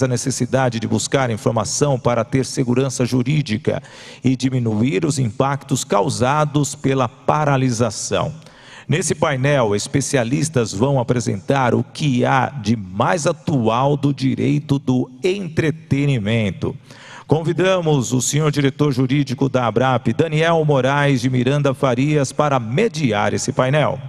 a necessidade de buscar informação para ter segurança jurídica e diminuir os impactos causados pela paralisação. Nesse painel, especialistas vão apresentar o que há de mais atual do direito do entretenimento. Convidamos o senhor diretor jurídico da ABRAP, Daniel Moraes de Miranda Farias, para mediar esse painel.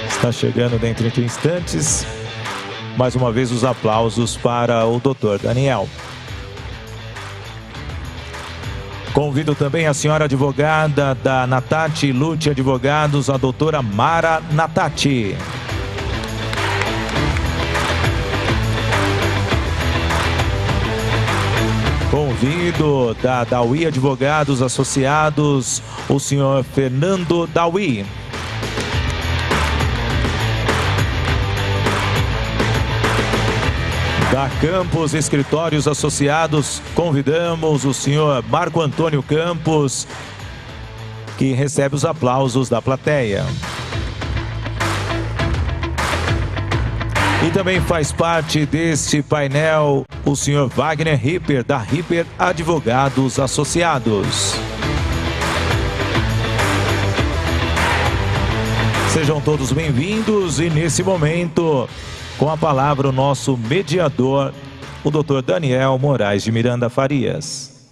Está chegando dentro de instantes. Mais uma vez os aplausos para o doutor Daniel. Convido também a senhora advogada da Natati Lute Advogados, a doutora Mara Natati. Convido da Dawi Advogados Associados, o senhor Fernando Dawi. Da Campos Escritórios Associados, convidamos o senhor Marco Antônio Campos, que recebe os aplausos da plateia. E também faz parte deste painel o senhor Wagner Ripper, da Ripper Advogados Associados. Sejam todos bem-vindos e nesse momento, com a palavra o nosso mediador, o doutor Daniel Moraes de Miranda Farias.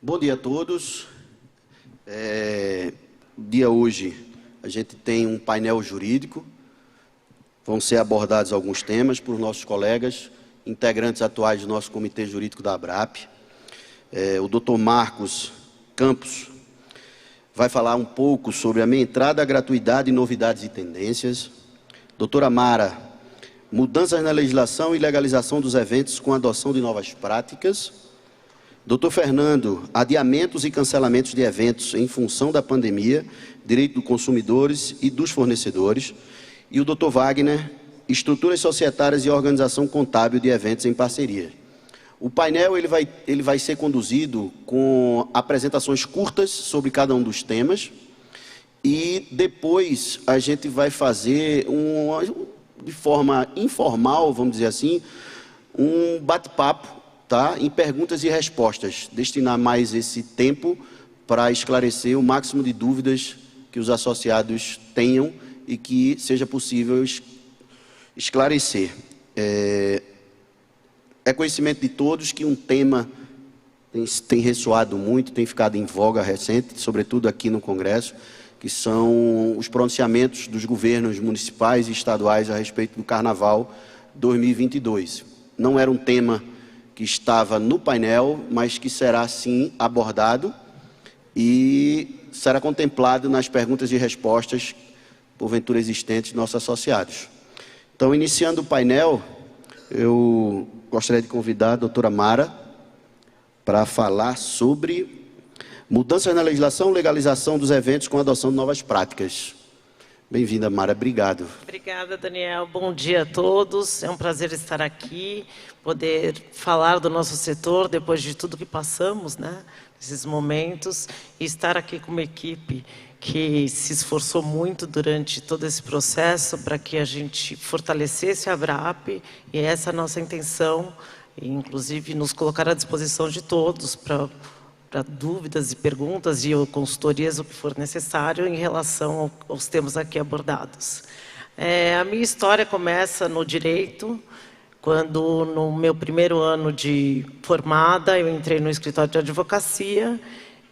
Bom dia a todos. Dia hoje a gente tem um painel jurídico. Vão ser abordados alguns temas por nossos colegas, integrantes atuais do nosso Comitê Jurídico da ABRAP. O doutor Marcos Campos vai falar um pouco sobre a minha entrada, a gratuidade, novidades e tendências. Doutora Mara, mudanças na legislação e legalização dos eventos com adoção de novas práticas. Doutor Fernando, adiamentos e cancelamentos de eventos em função da pandemia, direito dos consumidores e dos fornecedores. E o doutor Wagner, estruturas societárias e organização contábil de eventos em parceria. O painel ele vai ser conduzido com apresentações curtas sobre cada um dos temas e depois a gente vai fazer, de forma informal, vamos dizer assim, um bate-papo, tá? Em perguntas e respostas, destinar mais esse tempo para esclarecer o máximo de dúvidas que os associados tenham e que seja possível esclarecer. É conhecimento de todos que um tema tem ressoado muito, tem ficado em voga recente, sobretudo aqui no Congresso, que são os pronunciamentos dos governos municipais e estaduais a respeito do Carnaval 2022. Não era um tema que estava no painel, mas que será sim abordado e será contemplado nas perguntas e respostas, porventura existentes, de nossos associados. Então, iniciando o painel, eu gostaria de convidar a doutora Mara para falar sobre mudanças na legislação, legalização dos eventos com adoção de novas práticas. Bem-vinda, Mara. Obrigado. Obrigada, Daniel. Bom dia a todos. É um prazer estar aqui, poder falar do nosso setor depois de tudo que passamos, né, nesses momentos, e estar aqui com uma equipe que se esforçou muito durante todo esse processo para que a gente fortalecesse a ABRAP, e essa é a nossa intenção, e inclusive nos colocar à disposição de todos para dúvidas e perguntas e consultorias, o que for necessário em relação aos temas aqui abordados. A minha história começa no direito, quando no meu primeiro ano de formada eu entrei no escritório de advocacia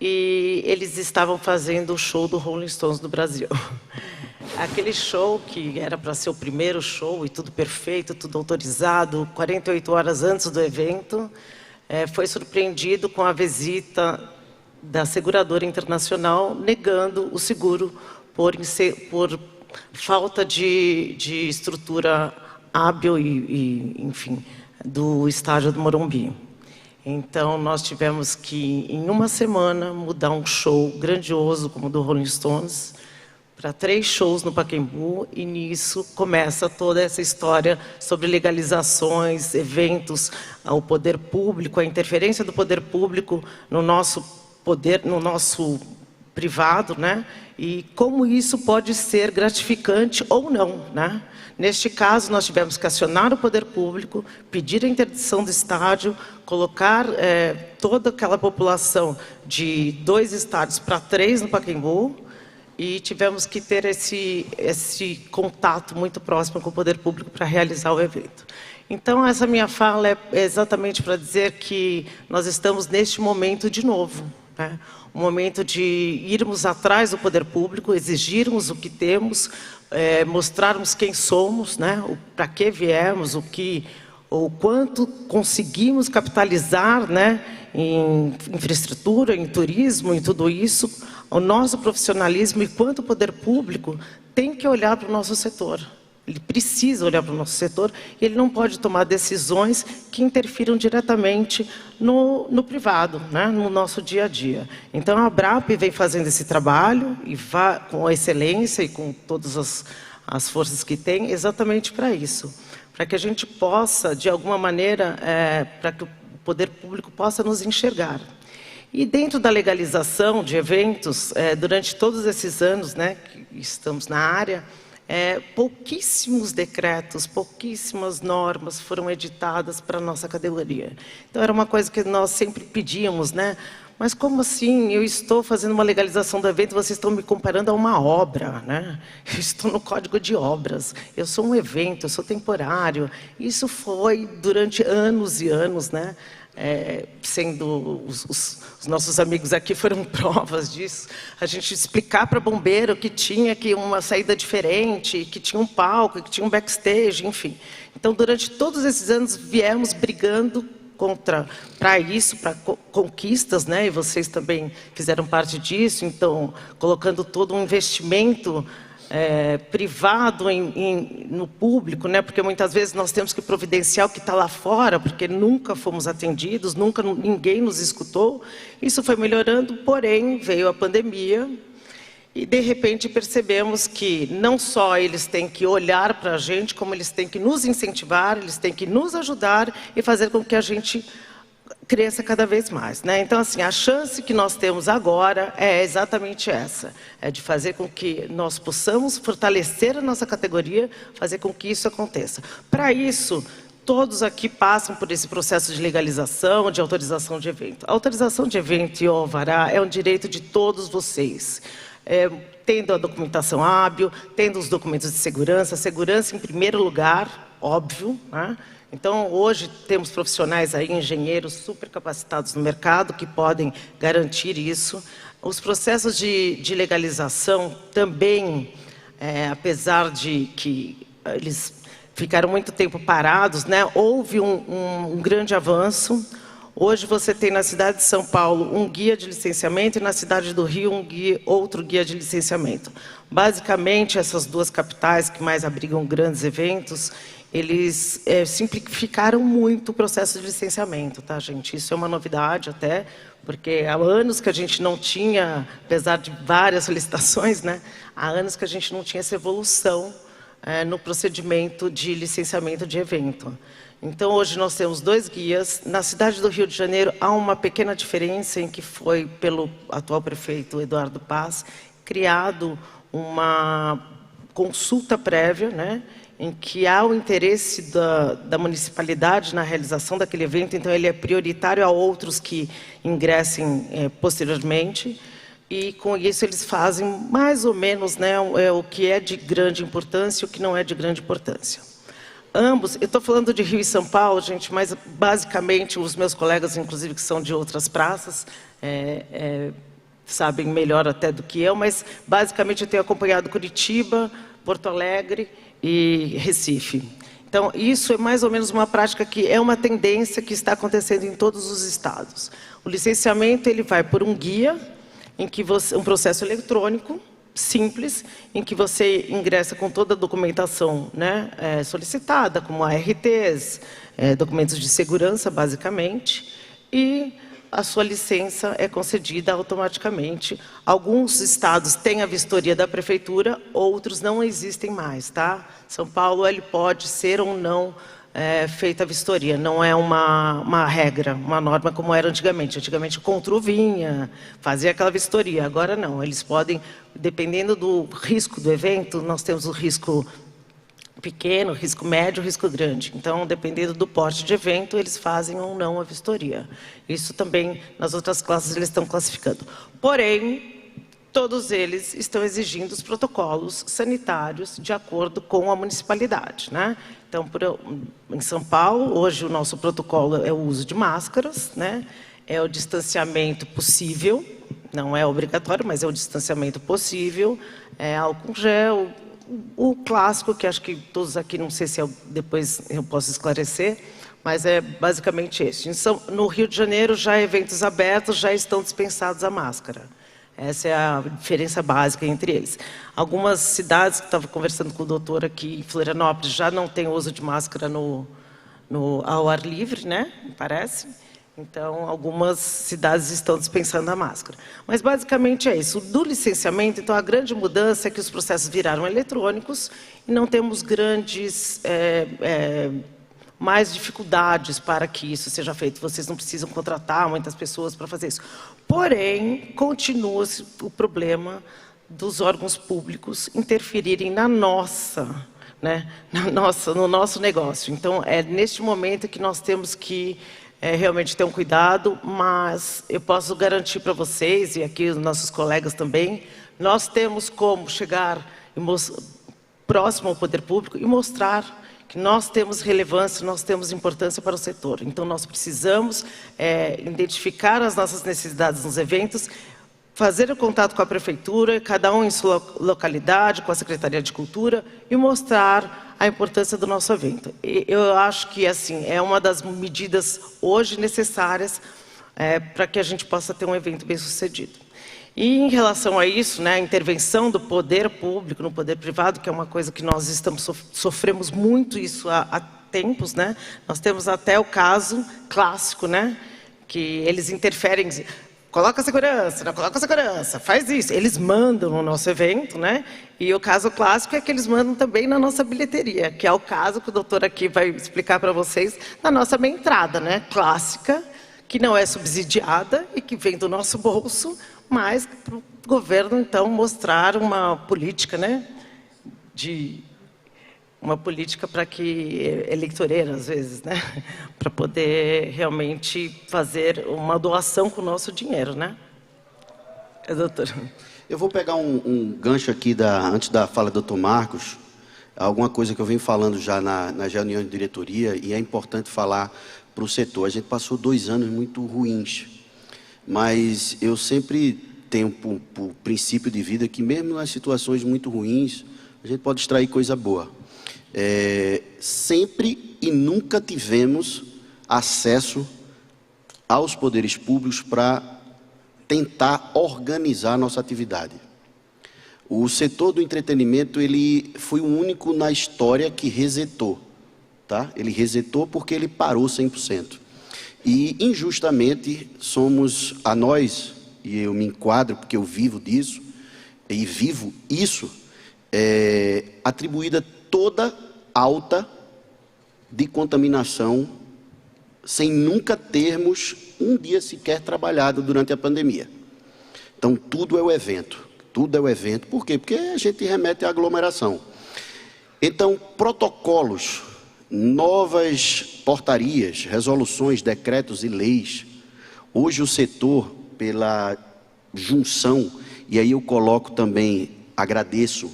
e eles estavam fazendo o show do Rolling Stones no Brasil. Aquele show que era para ser o primeiro show e tudo perfeito, tudo autorizado, 48 horas antes do evento, foi surpreendido com a visita da seguradora internacional negando o seguro por falta de estrutura hábil enfim, do estádio do Morumbi. Então, nós tivemos que, em uma semana, mudar um show grandioso como o do Rolling Stones para 3 shows no Pacaembu, e nisso começa toda essa história sobre legalizações, eventos, o poder público, a interferência do poder público no nosso poder, no nosso privado, né? E como isso pode ser gratificante ou não, né? Neste caso, nós tivemos que acionar o poder público, pedir a interdição do estádio, colocar toda aquela população de 2 estádios para 3 no Pacaembu, e tivemos que ter esse contato muito próximo com o poder público para realizar o evento. Então, essa minha fala é exatamente para dizer que nós estamos neste momento de novo, né? Um momento de irmos atrás do poder público, exigirmos o que temos, mostrarmos quem somos, né? Para que viemos, o quanto conseguimos capitalizar, né? Em infraestrutura, em turismo, em tudo isso, o nosso profissionalismo, e quanto o poder público tem que olhar para o nosso setor. Ele precisa olhar para o nosso setor, e ele não pode tomar decisões que interfiram diretamente no privado, né? No nosso dia a dia. Então, a ABRAP vem fazendo esse trabalho, e com excelência e com todas as forças que tem, exatamente para isso. Para que a gente possa, de alguma maneira, para que o poder público possa nos enxergar. E dentro da legalização de eventos, durante todos esses anos, né, que estamos na área, pouquíssimos decretos, pouquíssimas normas foram editadas para a nossa categoria. Então, era uma coisa que nós sempre pedíamos, né? Mas como assim? Eu estou fazendo uma legalização do evento, vocês estão me comparando a uma obra, né? Eu estou no Código de Obras, eu sou um evento, eu sou temporário. Isso foi durante anos e anos, né? Sendo os nossos amigos aqui foram provas disso, a gente explicar para bombeiro que tinha uma saída diferente, que tinha um palco, que tinha um backstage, enfim. Então, durante todos esses anos, viemos brigando para isso, para conquistas, né? E vocês também fizeram parte disso, então, colocando todo um investimento privado no público, né? Porque muitas vezes nós temos que providenciar o que está lá fora, porque nunca fomos atendidos, ninguém nos escutou. Isso foi melhorando, porém veio a pandemia, e de repente percebemos que não só eles têm que olhar para a gente, como eles têm que nos incentivar, eles têm que nos ajudar e fazer com que a gente cresça cada vez mais, né? Então, assim, a chance que nós temos agora é exatamente essa, de fazer com que nós possamos fortalecer a nossa categoria, fazer com que isso aconteça. Para isso, todos aqui passam por esse processo de legalização, de autorização de evento. A autorização de evento e o alvará é um direito de todos vocês. Tendo a documentação hábil, tendo os documentos de segurança em primeiro lugar, óbvio, né? Então, hoje temos profissionais aí, engenheiros super capacitados no mercado, que podem garantir isso. Os processos de legalização também, apesar de que eles ficaram muito tempo parados, né, houve um grande avanço. Hoje você tem na cidade de São Paulo um guia de licenciamento e na cidade do Rio outro guia de licenciamento. Basicamente, essas 2 capitais que mais abrigam grandes eventos, eles simplificaram muito o processo de licenciamento, tá, gente? Isso é uma novidade até, porque há anos que a gente não tinha, apesar de várias solicitações, né, há anos que a gente não tinha essa evolução no procedimento de licenciamento de evento. Então, hoje nós temos 2 guias. Na cidade do Rio de Janeiro, há uma pequena diferença em que foi, pelo atual prefeito Eduardo Paz, criado uma consulta prévia, né, em que há o interesse da municipalidade na realização daquele evento, então ele é prioritário a outros que ingressem posteriormente, e com isso eles fazem mais ou menos, né, o que é de grande importância e o que não é de grande importância. Ambos, eu estou falando de Rio e São Paulo, gente, mas basicamente os meus colegas, inclusive, que são de outras praças, sabem melhor até do que eu, mas basicamente eu tenho acompanhado Curitiba, Porto Alegre e Recife. Então, isso é mais ou menos uma prática que é uma tendência que está acontecendo em todos os estados. O licenciamento, ele vai por um guia, em que um processo eletrônico, simples, em que você ingressa com toda a documentação, né, solicitada, como ARTs, documentos de segurança, basicamente, e a sua licença é concedida automaticamente. Alguns estados têm a vistoria da prefeitura, outros não existem mais, tá? São Paulo, ele pode ser ou não feita a vistoria, não é uma regra, uma norma como era antigamente. Antigamente o Contru vinha, fazia aquela vistoria, agora não. Eles podem, dependendo do risco do evento, nós temos o risco pequeno, risco médio, risco grande. Então, dependendo do porte de evento, eles fazem ou não a vistoria. Isso também, nas outras classes, eles estão classificando. Porém, todos eles estão exigindo os protocolos sanitários de acordo com a municipalidade, né? Então, em São Paulo, hoje o nosso protocolo é o uso de máscaras, né? É o distanciamento possível, não é obrigatório, mas é o distanciamento possível, é álcool gel, o clássico, que acho que todos aqui, não sei se depois eu posso esclarecer, mas é basicamente esse. No Rio de Janeiro, já eventos abertos já estão dispensados a máscara. Essa é a diferença básica entre eles. Algumas cidades, que estava conversando com o doutor aqui em Florianópolis, já não tem uso de máscara ao ar livre, né? Parece. Então, algumas cidades estão dispensando a máscara. Mas, basicamente, é isso. Do licenciamento, então, a grande mudança é que os processos viraram eletrônicos e não temos grandes mais dificuldades para que isso seja feito. Vocês não precisam contratar muitas pessoas para fazer isso. Porém, continua o problema dos órgãos públicos interferirem no nosso negócio. Então, é neste momento que nós temos que realmente ter um cuidado, mas eu posso garantir para vocês, e aqui os nossos colegas também, nós temos como chegar próximo ao poder público e mostrar que nós temos relevância, nós temos importância para o setor. Então, nós precisamos identificar as nossas necessidades nos eventos, fazer o contato com a prefeitura, cada um em sua localidade, com a Secretaria de Cultura, e mostrar a importância do nosso evento. Eu acho que assim é uma das medidas hoje necessárias para que a gente possa ter um evento bem-sucedido. E em relação a isso, né, a intervenção do poder público no poder privado, que é uma coisa que nós sofremos muito isso há tempos, né? Nós temos até o caso clássico, né, que eles interferem. Coloca segurança, não coloca segurança, faz isso. Eles mandam no nosso evento, né? E o caso clássico é que eles mandam também na nossa bilheteria, que é o caso que o doutor aqui vai explicar para vocês, na nossa meia entrada, né? Clássica, que não é subsidiada e que vem do nosso bolso, mas para o governo, então, mostrar uma política, né? Uma política para que eleitoreira, às vezes, né? Para poder realmente fazer uma doação com o nosso dinheiro, né? Doutor. Eu vou pegar um gancho aqui, antes da fala do Dr. Marcos, alguma coisa que eu venho falando já nas reuniões de diretoria, e é importante falar para o setor. A gente passou 2 anos muito ruins, mas eu sempre tenho por princípio de vida que mesmo nas situações muito ruins, a gente pode extrair coisa boa. Sempre e nunca tivemos acesso aos poderes públicos para tentar organizar a nossa atividade. O setor do entretenimento, ele foi o único na história que resetou, tá? Ele resetou porque ele parou 100%. E, injustamente, nós, e eu me enquadro porque eu vivo disso, e vivo isso, atribuída toda alta de contaminação, sem nunca termos um dia sequer trabalhado durante a pandemia. Então, tudo é o evento. Tudo é o evento. Por quê? Porque a gente remete à aglomeração. Então, protocolos, novas portarias, resoluções, decretos e leis. Hoje o setor, pela junção, e aí eu coloco também, agradeço,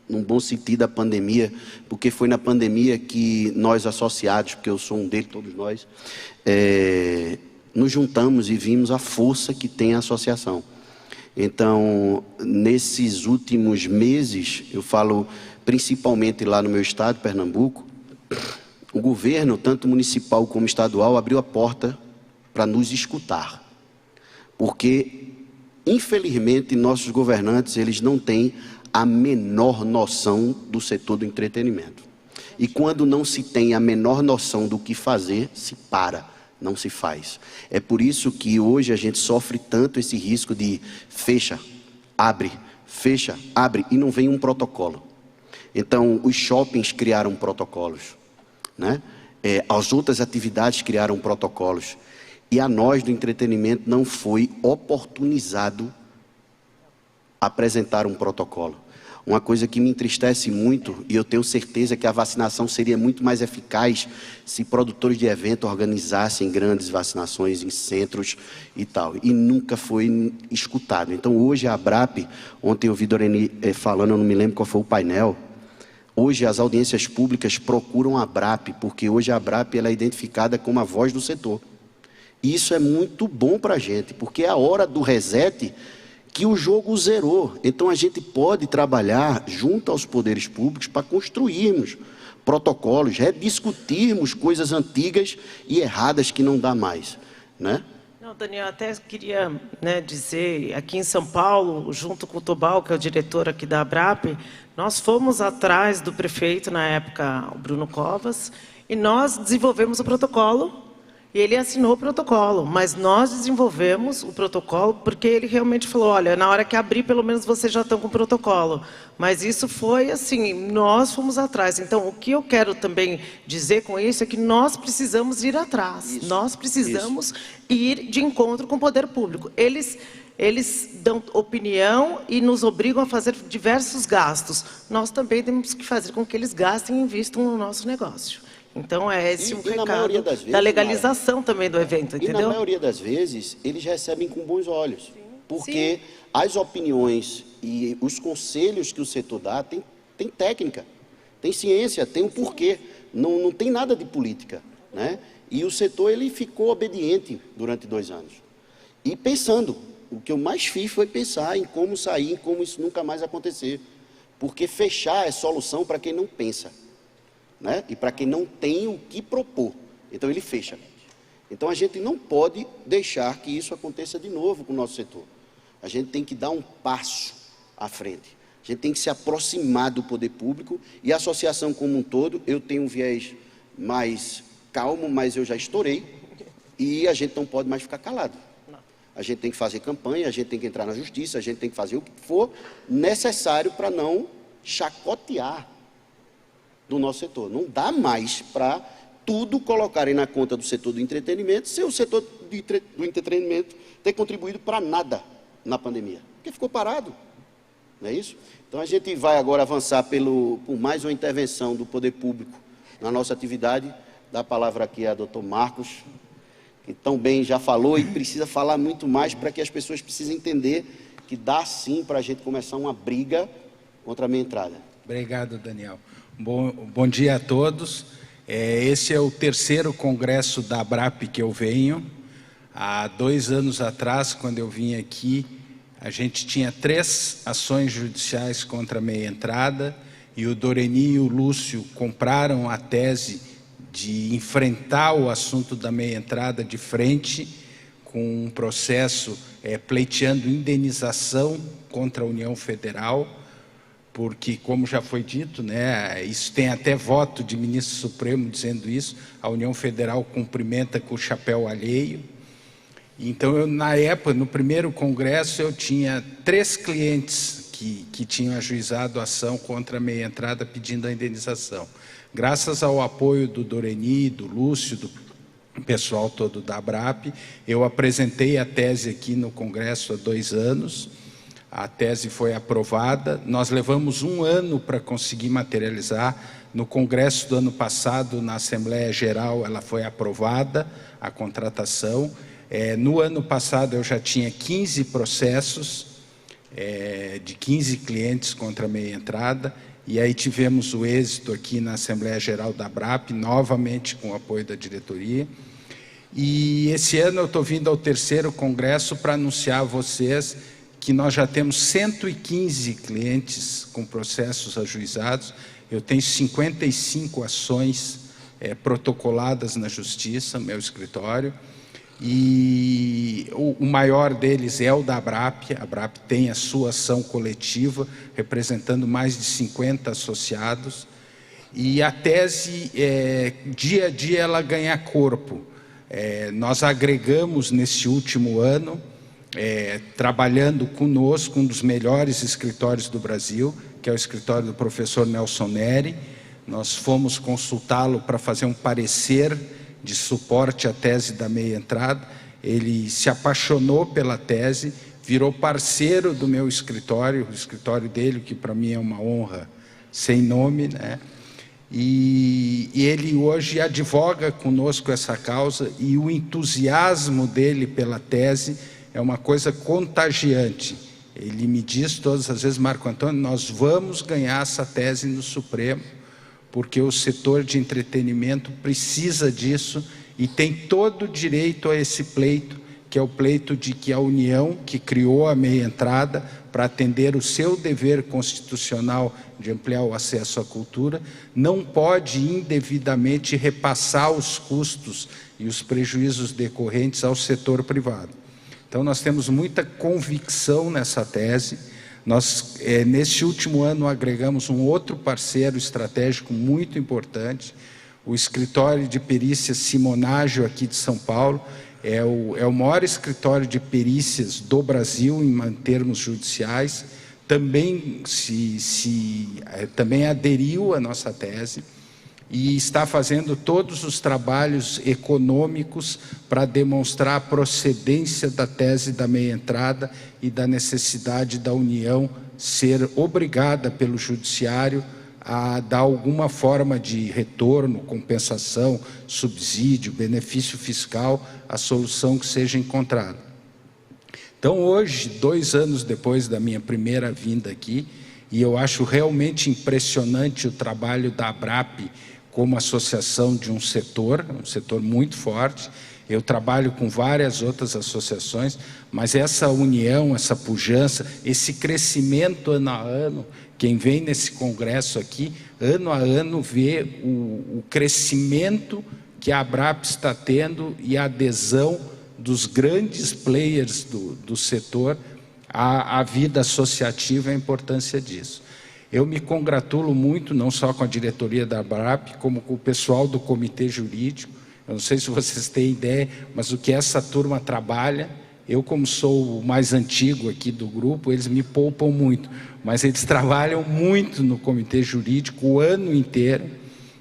num bom sentido, a pandemia, porque foi na pandemia que nós associados, porque eu sou um deles, todos nós, nos juntamos e vimos a força que tem a associação. Então, nesses últimos meses, eu falo principalmente lá no meu estado, Pernambuco, o governo, tanto municipal como estadual, abriu a porta para nos escutar. Porque, infelizmente, nossos governantes, eles não têm a menor noção do setor do entretenimento. E quando não se tem a menor noção do que fazer, se para. não se faz. É por isso que hoje a gente sofre tanto esse risco de fecha, abre, e não vem um protocolo. Então, os shoppings criaram protocolos, né? As outras atividades criaram protocolos. E a nós do entretenimento não foi oportunizado apresentar um protocolo. Uma coisa que me entristece muito, e eu tenho certeza que a vacinação seria muito mais eficaz se produtores de evento organizassem grandes vacinações em centros e tal. E nunca foi escutado. Então, hoje a ABRAP, ontem eu vi Doreni falando, eu não me lembro qual foi o painel, hoje as audiências públicas procuram a ABRAP, porque hoje a ABRAP ela é identificada como a voz do setor. E isso é muito bom para a gente, porque é a hora do reset que o jogo zerou. Então a gente pode trabalhar junto aos poderes públicos para construirmos protocolos, rediscutirmos coisas antigas e erradas que não dá mais, né? Não, Daniel, até queria, né, dizer, aqui em São Paulo, junto com o Tobal, que é o diretor aqui da ABRAP, nós fomos atrás do prefeito, na época, o Bruno Covas, e nós desenvolvemos o protocolo. E ele assinou o protocolo, mas nós desenvolvemos o protocolo porque ele realmente falou, olha, na hora que abrir, pelo menos vocês já estão com o protocolo. Mas isso foi assim, nós fomos atrás. Então, o que eu quero também dizer com isso é que nós precisamos ir atrás. Isso, nós precisamos ir de encontro com o poder público. Eles dão opinião e nos obrigam a fazer diversos gastos. Nós também temos que fazer com que eles gastem e invistam no nosso negócio. Então, é esse um recado da legalização também do evento, entendeu? E na maioria das vezes, eles recebem com bons olhos, porque as opiniões e os conselhos que o setor dá tem técnica, tem ciência, tem um porquê, não tem nada de política, né? E o setor ele ficou obediente durante 2 anos. E pensando, o que eu mais fiz foi pensar em como sair, em como isso nunca mais acontecer, porque fechar é solução para quem não pensa, né? E para quem não tem o que propor. Então ele fecha. Então a gente não pode deixar que isso aconteça de novo com o nosso setor. A gente tem que dar um passo à frente. A gente tem que se aproximar do poder público e a associação como um todo. Eu tenho um viés mais calmo, mas eu já estourei e a gente não pode mais ficar calado. A gente tem que fazer campanha, a gente tem que entrar na justiça, a gente tem que fazer o que for necessário para não chacotear do nosso setor. Não dá mais para tudo colocarem na conta do setor do entretenimento, sem o setor do entretenimento ter contribuído para nada na pandemia, porque ficou parado, não é isso? Então a gente vai agora avançar por mais uma intervenção do poder público na nossa atividade. Dá a palavra aqui a doutor Marcos, que tão bem já falou e precisa falar muito mais para que as pessoas precisem entender que dá sim para a gente começar uma briga contra a meia entrada. Obrigado, Daniel. Bom dia a todos. Esse é o 3º congresso da ABRAP que eu venho. Há 2 anos atrás, quando eu vim aqui, a gente tinha 3 ações judiciais contra a meia entrada e o Doreni e o Lúcio compraram a tese de enfrentar o assunto da meia entrada de frente com um processo pleiteando indenização contra a União Federal, porque, como já foi dito, né, isso tem até voto de ministro supremo dizendo isso, a União Federal cumprimenta com o chapéu alheio. Então, eu, na época, no primeiro congresso, eu tinha 3 clientes que tinham ajuizado a ação contra a meia entrada pedindo a indenização. Graças ao apoio do Doreni, do Lúcio, do pessoal todo da ABRAP, eu apresentei a tese aqui no congresso há 2 anos. A tese foi aprovada, nós levamos 1 ano para conseguir materializar. No congresso do ano passado, na Assembleia Geral, ela foi aprovada, a contratação. No ano passado eu já tinha 15 processos de 15 clientes contra a meia entrada, e aí tivemos o êxito aqui na Assembleia Geral da ABRAP, novamente com o apoio da diretoria. E esse ano eu estou vindo ao 3º congresso para anunciar a vocês que nós já temos 115 clientes com processos ajuizados. Eu tenho 55 ações protocoladas na Justiça, meu escritório, e o maior deles é o da ABRAP. A ABRAP tem a sua ação coletiva, representando mais de 50 associados, e a tese, dia a dia, ela ganha corpo. Nós agregamos nesse último ano, trabalhando conosco, um dos melhores escritórios do Brasil, que é o escritório do professor Nelson Neri. Nós fomos consultá-lo para fazer um parecer de suporte à tese da meia entrada. Ele se apaixonou pela tese, virou parceiro do meu escritório, o escritório dele, que para mim é uma honra sem nome, né? E ele hoje advoga conosco essa causa, e o entusiasmo dele pela tese é uma coisa contagiante. Ele me diz todas as vezes: Marco Antônio, nós vamos ganhar essa tese no Supremo, porque o setor de entretenimento precisa disso e tem todo o direito a esse pleito, que é o pleito de que a União, que criou a meia entrada para atender o seu dever constitucional de ampliar o acesso à cultura, não pode indevidamente repassar os custos e os prejuízos decorrentes ao setor privado. Então, nós temos muita convicção nessa tese. Nós, neste último ano, agregamos um outro parceiro estratégico muito importante, o escritório de perícia Simonágio, aqui de São Paulo. É o maior escritório de perícias do Brasil em termos judiciais. Também também aderiu à nossa tese e está fazendo todos os trabalhos econômicos para demonstrar a procedência da tese da meia entrada e da necessidade da União ser obrigada pelo Judiciário a dar alguma forma de retorno, compensação, subsídio, benefício fiscal, a solução que seja encontrada. Então, hoje, 2 anos depois da minha primeira vinda aqui, e eu acho realmente impressionante o trabalho da ABRAP como associação de um setor muito forte. Eu trabalho com várias outras associações, mas essa união, essa pujança, esse crescimento ano a ano, quem vem nesse congresso aqui, ano a ano, vê o crescimento que a ABRAP está tendo e a adesão dos grandes players do setor à vida associativa e a importância disso. Eu me congratulo muito, não só com a diretoria da ABRAP, como com o pessoal do comitê jurídico. Eu não sei se vocês têm ideia, mas o que essa turma trabalha, eu, como sou o mais antigo aqui do grupo, eles me poupam muito, mas eles trabalham muito no comitê jurídico o ano inteiro.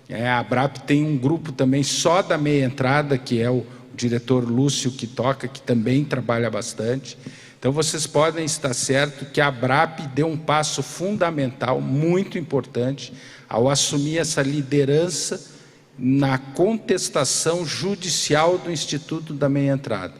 A ABRAP tem um grupo também só da meia entrada, que é o diretor Lúcio que toca, que também trabalha bastante. Então, vocês podem estar certos que a ABRAP deu um passo fundamental, muito importante, ao assumir essa liderança na contestação judicial do Instituto da Meia Entrada.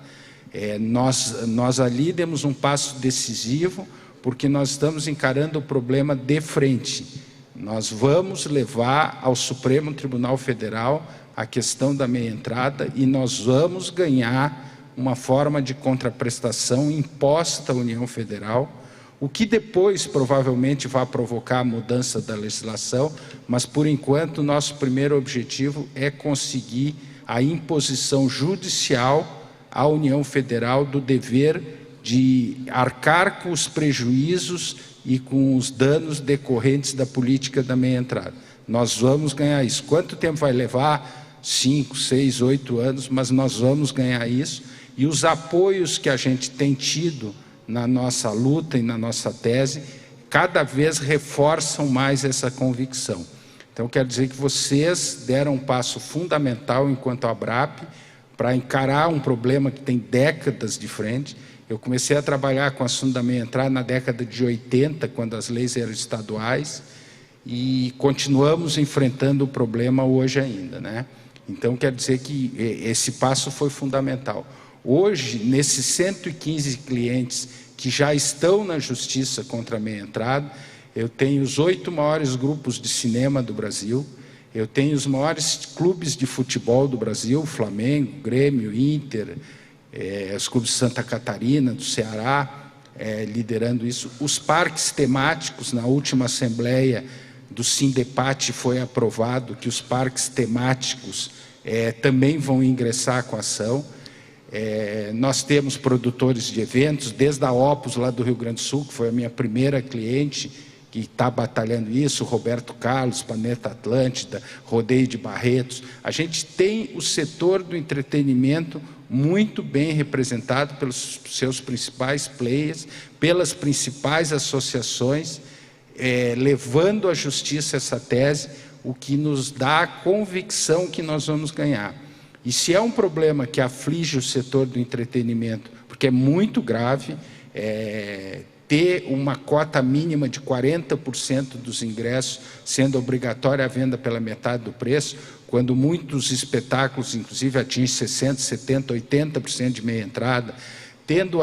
Nós ali demos um passo decisivo, porque nós estamos encarando o problema de frente. Nós vamos levar ao Supremo Tribunal Federal a questão da meia entrada e nós vamos ganhar uma forma de contraprestação imposta à União Federal, o que depois provavelmente vai provocar a mudança da legislação, mas por enquanto nosso primeiro objetivo é conseguir a imposição judicial à União Federal do dever de arcar com os prejuízos e com os danos decorrentes da política da meia entrada. Nós vamos ganhar isso. Quanto tempo vai levar? 5, 6, 8 anos, mas nós vamos ganhar isso. E os apoios que a gente tem tido na nossa luta e na nossa tese, cada vez reforçam mais essa convicção. Então, quero dizer que vocês deram um passo fundamental enquanto ABRAP para encarar um problema que tem décadas de frente. Eu comecei a trabalhar com o assunto da meia entrada na década de 80, quando as leis eram estaduais, e continuamos enfrentando o problema hoje ainda, né? Então, quero dizer que esse passo foi fundamental. Hoje, nesses 115 clientes que já estão na justiça contra a meia entrada, eu tenho os 8 maiores grupos de cinema do Brasil, eu tenho os maiores clubes de futebol do Brasil, Flamengo, Grêmio, Inter, os clubes de Santa Catarina, do Ceará, liderando isso. Os parques temáticos, na última assembleia do Sindepate foi aprovado que os parques temáticos também vão ingressar com a ação. Nós temos produtores de eventos, desde a Opus lá do Rio Grande do Sul, que foi a minha primeira cliente, que está batalhando isso, Roberto Carlos, Planeta Atlântida, Rodeio de Barretos. A gente tem o setor do entretenimento muito bem representado pelos seus principais players, pelas principais associações, levando à justiça essa tese, o que nos dá a convicção que nós vamos ganhar. E se é um problema que aflige o setor do entretenimento, porque é muito grave, ter uma cota mínima de 40% dos ingressos, sendo obrigatória a venda pela metade do preço, quando muitos espetáculos, inclusive, atingem 60%, 70%, 80% de meia entrada, tendo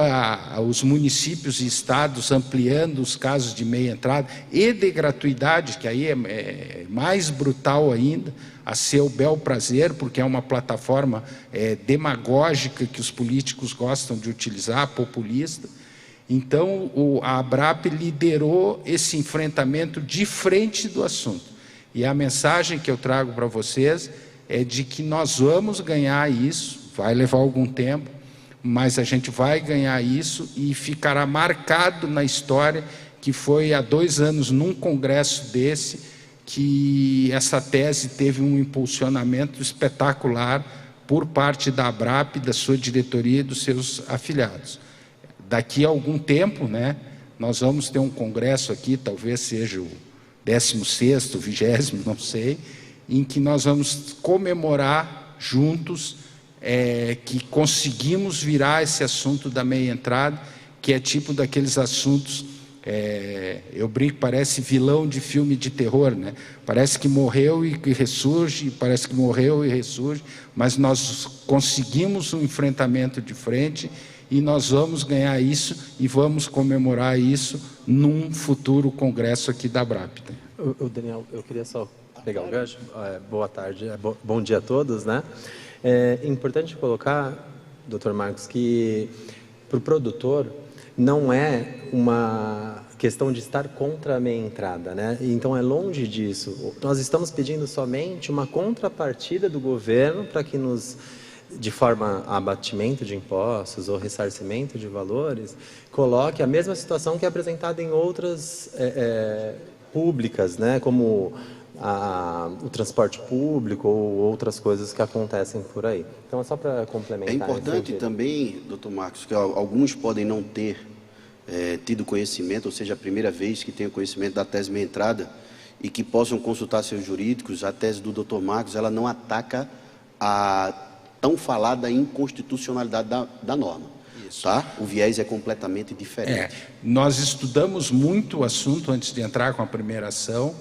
os municípios e estados ampliando os casos de meia entrada e de gratuidade, que aí é mais brutal ainda, a seu bel prazer, porque é uma plataforma demagógica que os políticos gostam de utilizar, populista. Então, a ABRAP liderou esse enfrentamento de frente do assunto. E a mensagem que eu trago para vocês é de que nós vamos ganhar isso, vai levar algum tempo, mas a gente vai ganhar isso e ficará marcado na história que foi há 2 anos, num congresso desse, que essa tese teve um impulsionamento espetacular por parte da ABRAP, da sua diretoria e dos seus afiliados. Daqui a algum tempo, né, nós vamos ter um congresso aqui, talvez seja o 16º, 20º, não sei, em que nós vamos comemorar juntos que conseguimos virar esse assunto da meia entrada, que é tipo daqueles assuntos, eu brinco, parece vilão de filme de terror, né? Parece que morreu e ressurge, parece que morreu e ressurge, mas nós conseguimos um enfrentamento de frente e nós vamos ganhar isso e vamos comemorar isso num futuro congresso aqui da ABRAP. O Daniel, eu queria só pegar o gancho. Boa tarde, bom dia a todos, né? É importante colocar, Dr. Marcos, que para o produtor não é uma questão de estar contra a meia entrada, né? Então é longe disso. Nós estamos pedindo somente uma contrapartida do governo para que nos, de forma a abatimento de impostos ou ressarcimento de valores, coloque a mesma situação que é apresentada em outras públicas, né? Como o transporte público ou outras coisas que acontecem por aí. Então é só para complementar. É importante também, doutor Marcos, que alguns podem não ter tido conhecimento, ou seja, a primeira vez que tenham conhecimento da tese meia entrada e que possam consultar seus jurídicos. A tese do doutor Marcos, ela não ataca a tão falada inconstitucionalidade da norma. Isso. Tá? O viés é completamente diferente. Nós estudamos muito o assunto antes de entrar com a primeira ação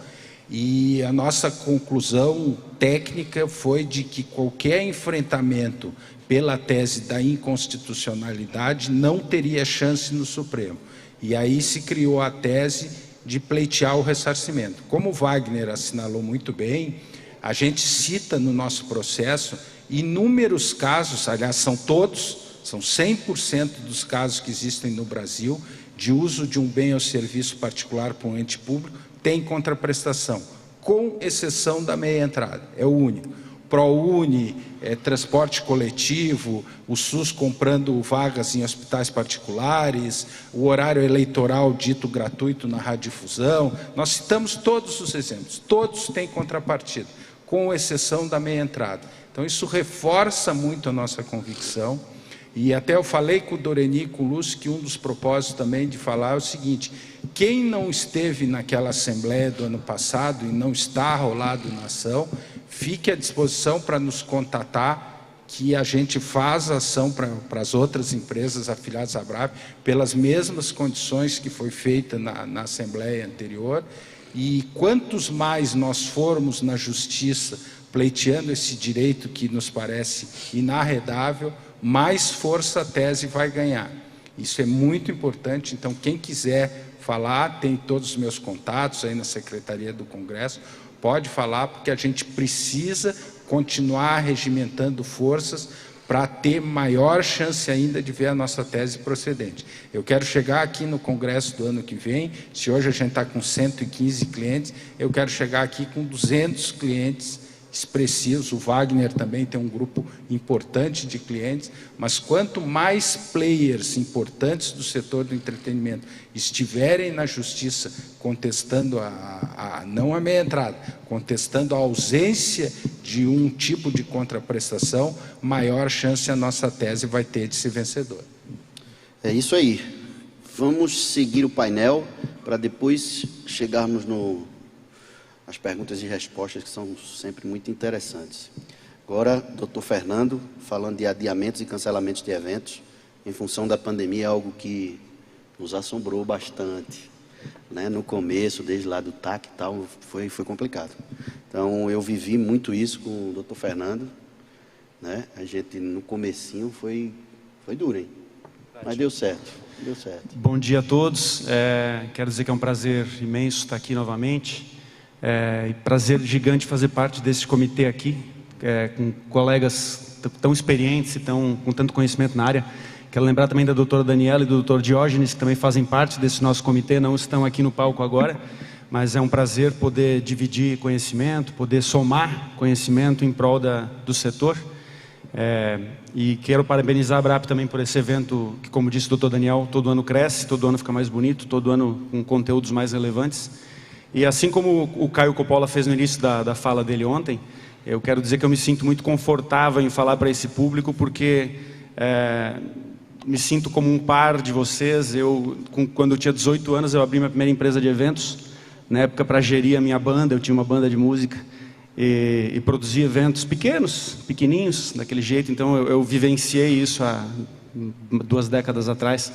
e a nossa conclusão técnica foi de que qualquer enfrentamento pela tese da inconstitucionalidade não teria chance no Supremo. E aí se criou a tese de pleitear o ressarcimento. Como o Wagner assinalou muito bem, a gente cita no nosso processo inúmeros casos, aliás, são 100% dos casos que existem no Brasil, de uso de um bem ou serviço particular por um ente público, tem contraprestação, com exceção da meia entrada, é o único. ProUni, transporte coletivo, o SUS comprando vagas em hospitais particulares, o horário eleitoral dito gratuito na radiodifusão, nós citamos todos os exemplos, todos têm contrapartida, com exceção da meia entrada. Então isso reforça muito a nossa convicção. E até eu falei com o Doreni e com o Lúcio que um dos propósitos também de falar é o seguinte: quem não esteve naquela assembleia do ano passado e não está rolado na ação, fique à disposição para nos contatar, que a gente faz a ação para as outras empresas afiliadas à ABRAP, pelas mesmas condições que foi feita na assembleia anterior. E quantos mais nós formos na justiça pleiteando esse direito que nos parece inarredável, mais força a tese vai ganhar. Isso é muito importante. Então, quem quiser falar, tem todos os meus contatos aí na Secretaria do Congresso, pode falar, porque a gente precisa continuar regimentando forças para ter maior chance ainda de ver a nossa tese procedente. Eu quero chegar aqui no Congresso do ano que vem, se hoje a gente está com 115 clientes, eu quero chegar aqui com 200 clientes expressivos. O Wagner também tem um grupo importante de clientes, mas quanto mais players importantes do setor do entretenimento estiverem na justiça contestando não a meia entrada, contestando a ausência de um tipo de contraprestação, maior chance a nossa tese vai ter de ser vencedora. É isso aí. Vamos seguir o painel para depois chegarmos as perguntas e respostas, que são sempre muito interessantes. Agora, doutor Fernando, falando de adiamentos e cancelamentos de eventos, em função da pandemia, algo que nos assombrou bastante, né? No começo, desde lá do TAC e tal, foi complicado. Então, eu vivi muito isso com o doutor Fernando, né? A gente, no comecinho, foi duro, hein? Mas deu certo, deu certo. Bom dia a todos. Quero dizer que é um prazer imenso estar aqui novamente. Prazer gigante fazer parte desse comitê aqui, com colegas tão experientes e com tanto conhecimento na área. Quero lembrar também da doutora Daniela e do doutor Diógenes, que também fazem parte desse nosso comitê, não estão aqui no palco agora, mas é um prazer poder dividir conhecimento, poder somar conhecimento em prol do setor. E quero parabenizar a ABRAP também por esse evento que, como disse o doutor Daniel, todo ano cresce, todo ano fica mais bonito, todo ano com conteúdos mais relevantes. E assim como o Caio Coppola fez no início da fala dele ontem, eu quero dizer que eu me sinto muito confortável em falar para esse público, porque me sinto como um par de vocês. Quando eu tinha 18 anos, eu abri minha primeira empresa de eventos, na época para gerir a minha banda. Eu tinha uma banda de música e produzia eventos pequeninhos, daquele jeito. Então eu vivenciei isso há 2 décadas atrás.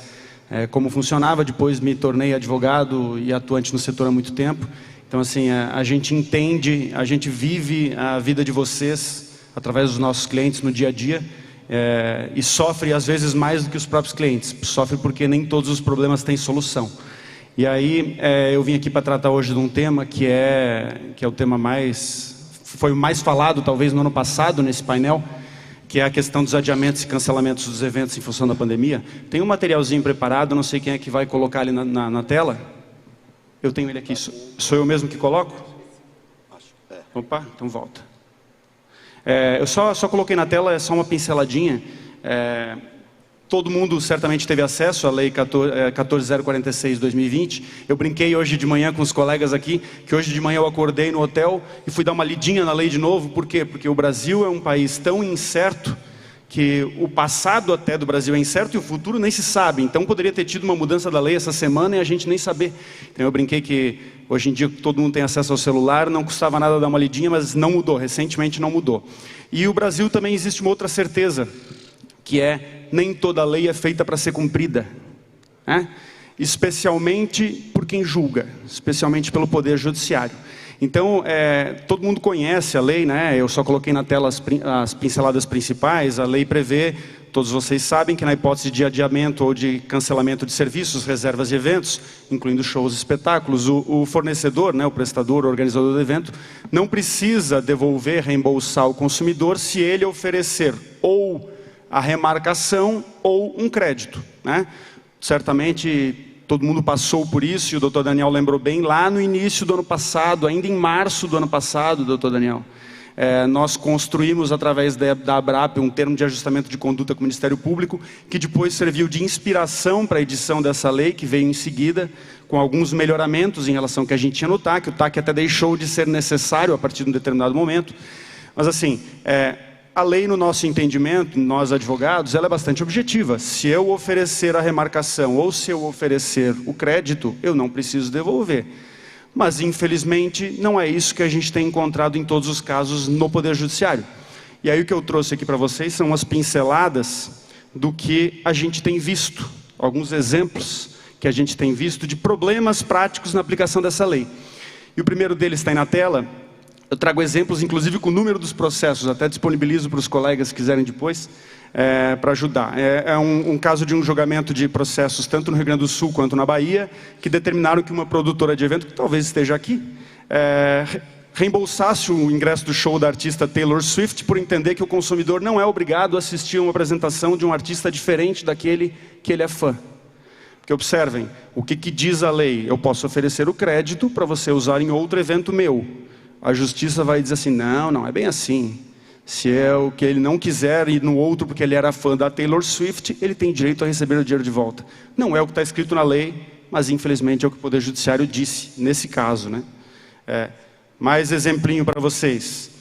Como funcionava. Depois me tornei advogado e atuante no setor há muito tempo. Então, assim, a gente entende, a gente vive a vida de vocês através dos nossos clientes no dia a dia, e sofre às vezes mais do que os próprios clientes. Sofre porque nem todos os problemas têm solução. E aí eu vim aqui para tratar hoje de um tema que é o tema foi o mais falado talvez no ano passado nesse painel, que é a questão dos adiamentos e cancelamentos dos eventos em função da pandemia. Tem um materialzinho preparado, não sei quem é que vai colocar ali na tela. Eu tenho ele aqui. Sou eu mesmo que coloco? Opa, então volta. Eu só coloquei na tela, é só uma pinceladinha. Todo mundo certamente teve acesso à Lei 14.046/2020. Eu brinquei hoje de manhã com os colegas aqui, que hoje de manhã eu acordei no hotel e fui dar uma lidinha na lei de novo. Por quê? Porque o Brasil é um país tão incerto, que o passado até do Brasil é incerto e o futuro nem se sabe. Então poderia ter tido uma mudança da lei essa semana e a gente nem saber. Então eu brinquei que hoje em dia todo mundo tem acesso ao celular, não custava nada dar uma lidinha, mas não mudou, recentemente não mudou. E o Brasil também existe uma outra certeza, que nem toda lei é feita para ser cumprida, né? Especialmente por quem julga, especialmente pelo Poder Judiciário. Então, todo mundo conhece a lei, né? Eu só coloquei na tela as pinceladas principais. A lei prevê, todos vocês sabem, que na hipótese de adiamento ou de cancelamento de serviços, reservas e eventos, incluindo shows e espetáculos, o fornecedor, né, o prestador, o organizador do evento, não precisa devolver, reembolsar o consumidor se ele oferecer ou a remarcação ou um crédito, né? Certamente todo mundo passou por isso, e o doutor Daniel lembrou bem, lá no início do ano passado, ainda em março do ano passado, doutor Daniel, nós construímos através da ABRAP um termo de ajustamento de conduta com o Ministério Público, que depois serviu de inspiração para a edição dessa lei, que veio em seguida, com alguns melhoramentos em relação ao que a gente tinha no TAC. O TAC até deixou de ser necessário a partir de um determinado momento. Mas assim, a lei, no nosso entendimento, nós advogados, ela é bastante objetiva. Se eu oferecer a remarcação ou se eu oferecer o crédito, eu não preciso devolver. Mas, infelizmente, não é isso que a gente tem encontrado em todos os casos no Poder Judiciário. E aí o que eu trouxe aqui para vocês são umas pinceladas do que a gente tem visto, alguns exemplos que a gente tem visto de problemas práticos na aplicação dessa lei. E o primeiro deles está aí na tela. Eu trago exemplos, inclusive, com o número dos processos, até disponibilizo para os colegas que quiserem depois, para ajudar. É um caso de um julgamento de processos, tanto no Rio Grande do Sul quanto na Bahia, que determinaram que uma produtora de evento, que talvez esteja aqui, reembolsasse o ingresso do show da artista Taylor Swift, por entender que o consumidor não é obrigado a assistir a uma apresentação de um artista diferente daquele que ele é fã. Porque observem, o que diz a lei? Eu posso oferecer o crédito para você usar em outro evento meu. a justiça vai dizer assim, não é bem assim. Se é o que ele não quiser ir no outro porque ele era fã da Taylor Swift, ele tem direito a receber o dinheiro de volta. Não é o que está escrito na lei, mas infelizmente é o que o Poder Judiciário disse, nesse caso, né? Mais exemplinho para vocês.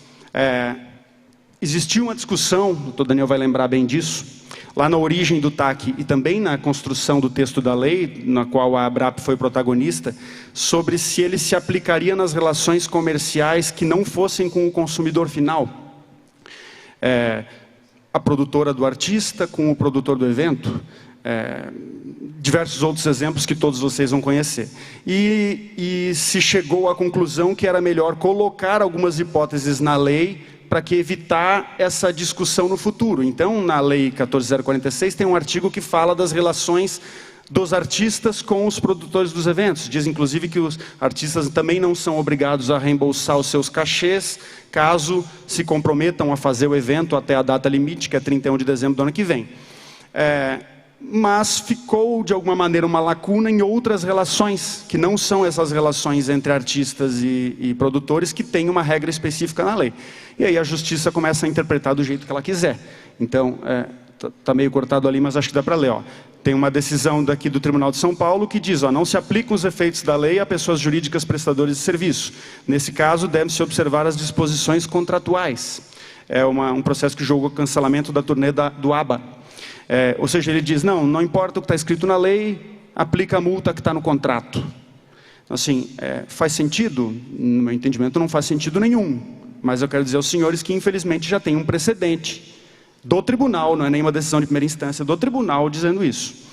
Existiu uma discussão, o doutor Daniel vai lembrar bem disso, lá na origem do TAC e também na construção do texto da lei, na qual a ABRAP foi protagonista, sobre se ele se aplicaria nas relações comerciais que não fossem com o consumidor final. A produtora do artista com o produtor do evento, diversos outros exemplos que todos vocês vão conhecer. E se chegou à conclusão que era melhor colocar algumas hipóteses na lei para que evitar essa discussão no futuro. Então, na Lei 14.046, tem um artigo que fala das relações dos artistas com os produtores dos eventos. Diz, inclusive, que os artistas também não são obrigados a reembolsar os seus cachês, caso se comprometam a fazer o evento até a data limite, que é 31 de dezembro do ano que vem. Mas ficou, de alguma maneira, uma lacuna em outras relações, que não são essas relações entre artistas e produtores, que tem uma regra específica na lei. E aí a justiça começa a interpretar do jeito que ela quiser. Então, está meio cortado ali, mas acho que dá para ler. Tem uma decisão daqui do Tribunal de São Paulo que diz, não se aplicam os efeitos da lei a pessoas jurídicas prestadoras de serviço. Nesse caso, deve-se observar as disposições contratuais. É um processo que julga o cancelamento da turnê do ABBA. Ou seja, ele diz, não importa o que está escrito na lei, aplica a multa que está no contrato. Então, assim, faz sentido? No meu entendimento, não faz sentido nenhum. Mas eu quero dizer aos senhores que, infelizmente, já tem um precedente do tribunal, não é nenhuma decisão de primeira instância, do tribunal dizendo isso.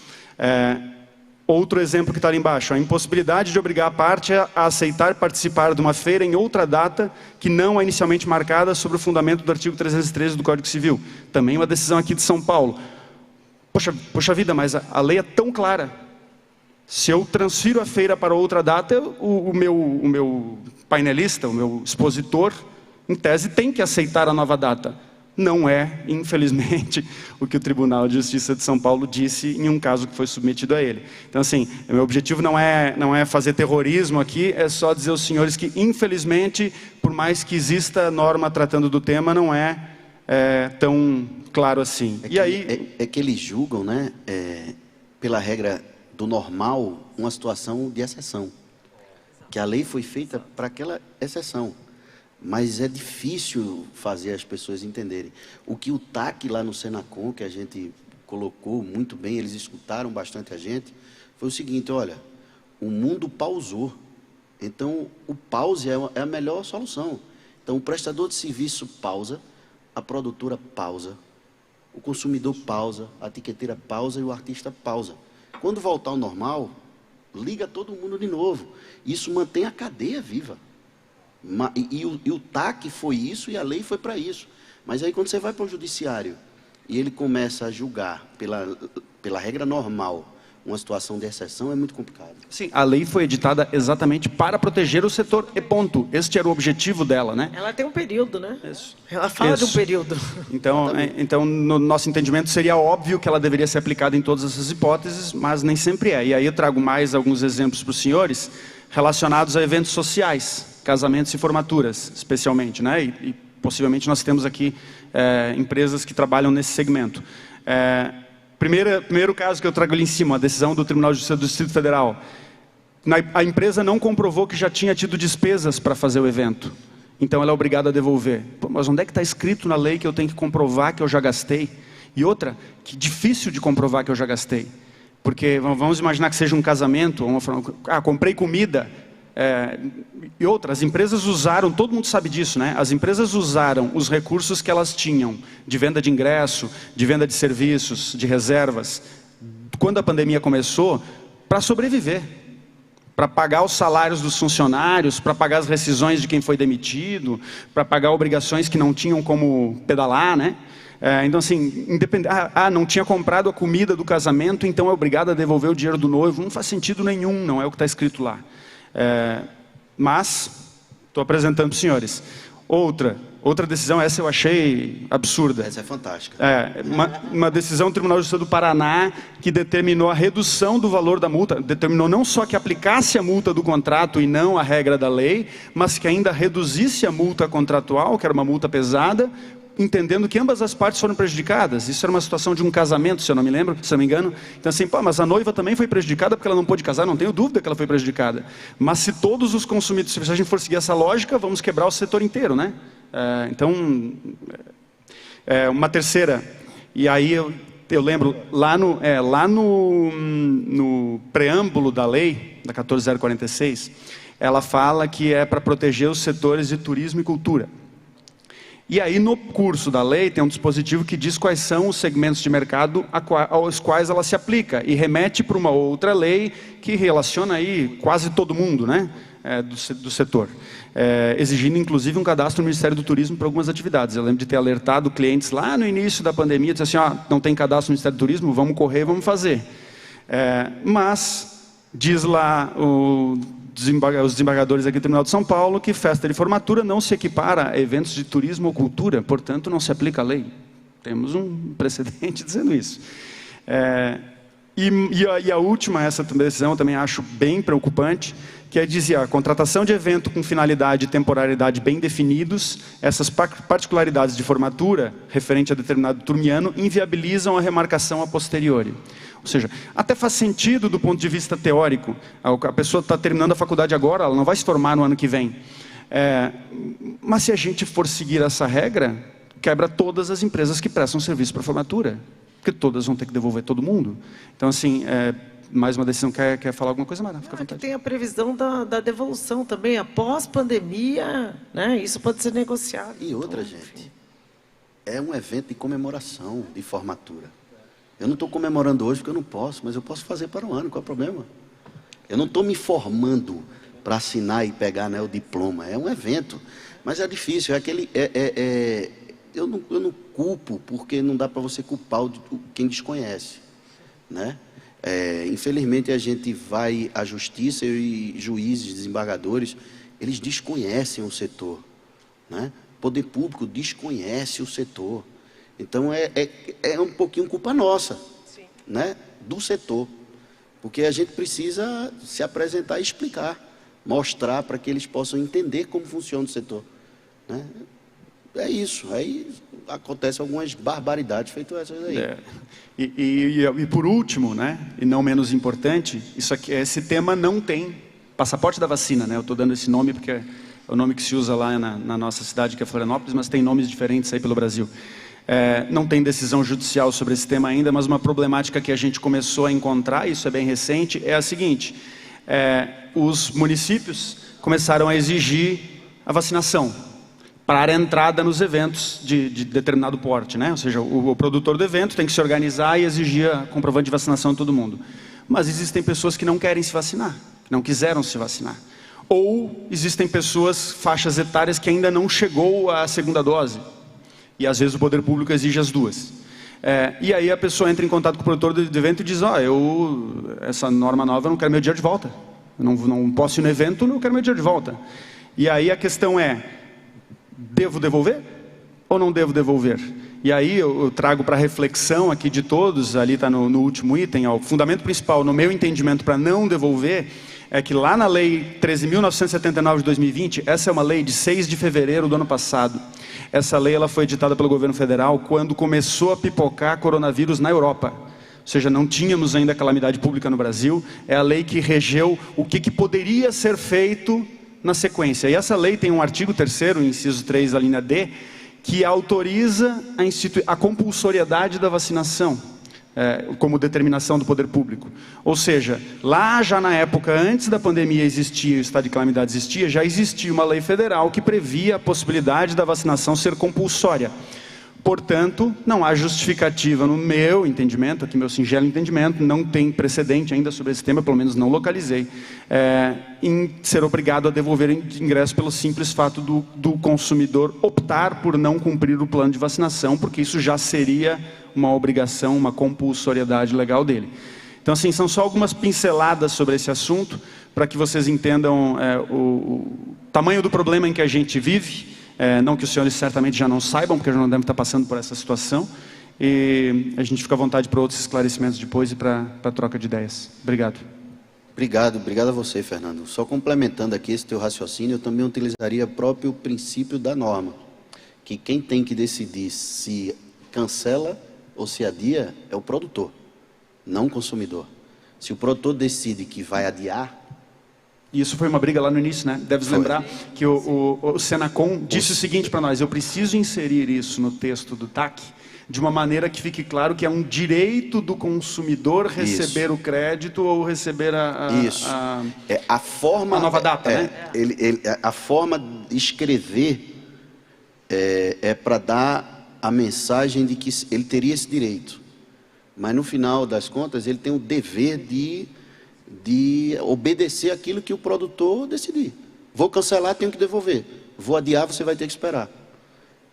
Outro exemplo que está ali embaixo, a impossibilidade de obrigar a parte a aceitar participar de uma feira em outra data que não a inicialmente marcada sobre o fundamento do artigo 313 do Código Civil. Também uma decisão aqui de São Paulo. Poxa vida, mas a lei é tão clara. Se eu transfiro a feira para outra data, o meu painelista, o meu expositor, em tese, tem que aceitar a nova data. Não é, infelizmente, o que o Tribunal de Justiça de São Paulo disse em um caso que foi submetido a ele. Então, assim, o meu objetivo não é fazer terrorismo aqui, é só dizer aos senhores que, infelizmente, por mais que exista norma tratando do tema, não é tão claro assim. É que eles julgam, né, pela regra do normal, uma situação de exceção. Que a lei foi feita para aquela exceção. Mas é difícil fazer as pessoas entenderem. O que o TAC lá no Senacom, que a gente colocou muito bem, eles escutaram bastante a gente, foi o seguinte, olha, o mundo pausou. Então, o pause é a melhor solução. Então, o prestador de serviço pausa, a produtora pausa, o consumidor pausa, a etiqueteira pausa e o artista pausa. Quando voltar ao normal, liga todo mundo de novo. Isso mantém a cadeia viva. E o TAC foi isso e a lei foi para isso. Mas aí quando você vai para o judiciário e ele começa a julgar pela regra normal uma situação de exceção, é muito complicado. Sim, a lei foi editada exatamente para proteger o setor, e ponto. Este era o objetivo dela, né? Ela tem um período, né? Isso. Ela fala de um período. Então, no nosso entendimento, seria óbvio que ela deveria ser aplicada em todas essas hipóteses, mas nem sempre é. E aí eu trago mais alguns exemplos para os senhores, relacionados a eventos sociais, casamentos e formaturas, especialmente, né? E possivelmente nós temos aqui empresas que trabalham nesse segmento. Primeiro caso que eu trago ali em cima, a decisão do Tribunal de Justiça do Distrito Federal. A empresa não comprovou que já tinha tido despesas para fazer o evento. Então ela é obrigada a devolver. Pô, mas onde é que está escrito na lei que eu tenho que comprovar que eu já gastei? E outra, que difícil de comprovar que eu já gastei. Porque vamos imaginar que seja um casamento, comprei comida. E outras, as empresas usaram, todo mundo sabe disso, né? As empresas usaram os recursos que elas tinham de venda de ingresso, de venda de serviços, de reservas, quando a pandemia começou, para sobreviver, para pagar os salários dos funcionários, para pagar as rescisões de quem foi demitido, para pagar obrigações que não tinham como pedalar, né? Então assim, não tinha comprado a comida do casamento, então é obrigado a devolver o dinheiro do noivo. Não faz sentido nenhum, não é o que está escrito lá. Mas, estou apresentando para os senhores, Outra decisão, essa eu achei absurda. Essa é fantástica. Uma decisão do Tribunal de Justiça do Paraná que determinou a redução do valor da multa, determinou não só que aplicasse a multa do contrato e não a regra da lei, mas que ainda reduzisse a multa contratual, que era uma multa pesada, entendendo que ambas as partes foram prejudicadas. Isso era uma situação de um casamento, se eu não me lembro, se eu não me engano. Então assim, mas a noiva também foi prejudicada porque ela não pôde casar, não tenho dúvida que ela foi prejudicada. Mas se todos os consumidores, se a gente for seguir essa lógica, vamos quebrar o setor inteiro, né? Uma terceira, e aí eu lembro, lá no preâmbulo da lei, da 14.046, ela fala que é para proteger os setores de turismo e cultura. E aí no curso da lei tem um dispositivo que diz quais são os segmentos de mercado aos quais ela se aplica, e remete para uma outra lei que relaciona aí quase todo mundo, né? Do setor, exigindo inclusive um cadastro no Ministério do Turismo para algumas atividades. Eu lembro de ter alertado clientes lá no início da pandemia, disse assim, não tem cadastro no Ministério do Turismo, vamos correr, vamos fazer. Mas diz lá os desembargadores aqui do Tribunal de São Paulo que festa de formatura não se equipara a eventos de turismo ou cultura, portanto não se aplica a lei. Temos um precedente dizendo isso. E a última, essa decisão eu também acho bem preocupante, que dizer, a contratação de evento com finalidade e temporalidade bem definidos, essas particularidades de formatura, referente a determinado turmiano, inviabilizam a remarcação a posteriori. Ou seja, até faz sentido do ponto de vista teórico. A pessoa está terminando a faculdade agora, ela não vai se formar no ano que vem. Mas se a gente for seguir essa regra, quebra todas as empresas que prestam serviço para formatura, porque todas vão ter que devolver todo mundo. Então, assim, mais uma decisão. Quer falar alguma coisa, Mara? Fica à vontade. Tem a previsão da devolução também, após pandemia, né? Isso pode ser negociado. E outra, gente, é um evento de comemoração, de formatura. Eu não estou comemorando hoje porque eu não posso, mas eu posso fazer para o ano, qual é o problema? Eu não estou me formando para assinar e pegar, né, o diploma, é um evento, mas é difícil, eu não culpo, porque não dá para você culpar quem desconhece, né? Infelizmente a gente vai à justiça e juízes, desembargadores, eles desconhecem o setor, né? O poder público desconhece o setor. Então é um pouquinho culpa nossa, sim, né? Do setor, porque a gente precisa se apresentar e explicar, mostrar para que eles possam entender como funciona o setor, né? É isso, aí acontecem algumas barbaridades feitas essas aí. E por último, né, e não menos importante, esse tema não tem passaporte da vacina, né? Eu estou dando esse nome porque é o nome que se usa lá na nossa cidade, que é Florianópolis, mas tem nomes diferentes aí pelo Brasil. Não tem decisão judicial sobre esse tema ainda, mas uma problemática que a gente começou a encontrar, isso é bem recente, é a seguinte: os municípios começaram a exigir a vacinação para a entrada nos eventos de determinado porte, né? Ou seja, o produtor do evento tem que se organizar e exigir a comprovante de vacinação de todo mundo. Mas existem pessoas que não querem se vacinar, que não quiseram se vacinar. Ou existem pessoas, faixas etárias, que ainda não chegou à segunda dose. E às vezes o poder público exige as duas. E aí a pessoa entra em contato com o produtor do evento e diz: essa norma nova, eu não quero meu dinheiro de volta. Eu não posso ir no evento, eu quero meu dinheiro de volta. E aí a questão é: devo devolver ou não devo devolver? E aí eu trago para reflexão aqui de todos, ali está no último item, o fundamento principal, no meu entendimento, para não devolver, é que lá na Lei 13.979 de 2020, essa é uma lei de 6 de fevereiro do ano passado. Essa lei ela foi editada pelo governo federal quando começou a pipocar coronavírus na Europa. Ou seja, não tínhamos ainda calamidade pública no Brasil. É a lei que regeu o que poderia ser feito na sequência. E essa lei tem um artigo 3º, inciso 3, a linha D, que autoriza a compulsoriedade da vacinação, como determinação do poder público. Ou seja, lá já na época, antes da pandemia existia, o estado de calamidade existia, já existia uma lei federal que previa a possibilidade da vacinação ser compulsória. Portanto, não há justificativa, no meu entendimento, aqui meu singelo entendimento, não tem precedente ainda sobre esse tema, pelo menos não localizei, em ser obrigado a devolver ingresso pelo simples fato do consumidor optar por não cumprir o plano de vacinação, porque isso já seria uma obrigação, uma compulsoriedade legal dele. Então, assim, são só algumas pinceladas sobre esse assunto, para que vocês entendam o tamanho do problema em que a gente vive. Não que os senhores certamente já não saibam, porque já não devem estar passando por essa situação. E a gente fica à vontade para outros esclarecimentos depois e para troca de ideias. Obrigado. Obrigado a você, Fernando. Só complementando aqui esse teu raciocínio, eu também utilizaria o próprio princípio da norma, que quem tem que decidir se cancela ou se adia é o produtor, não o consumidor. Se o produtor decide que vai adiar... Isso foi uma briga lá no início, né? Deves lembrar que o Senacom disse o seguinte para nós: eu preciso inserir isso no texto do TAC, de uma maneira que fique claro que é um direito do consumidor receber o crédito ou receber a forma, a nova data, né? A forma de escrever é para dar a mensagem de que ele teria esse direito. Mas no final das contas, ele tem o dever de obedecer aquilo que o produtor decidir. Vou cancelar, tenho que devolver. Vou adiar, você vai ter que esperar.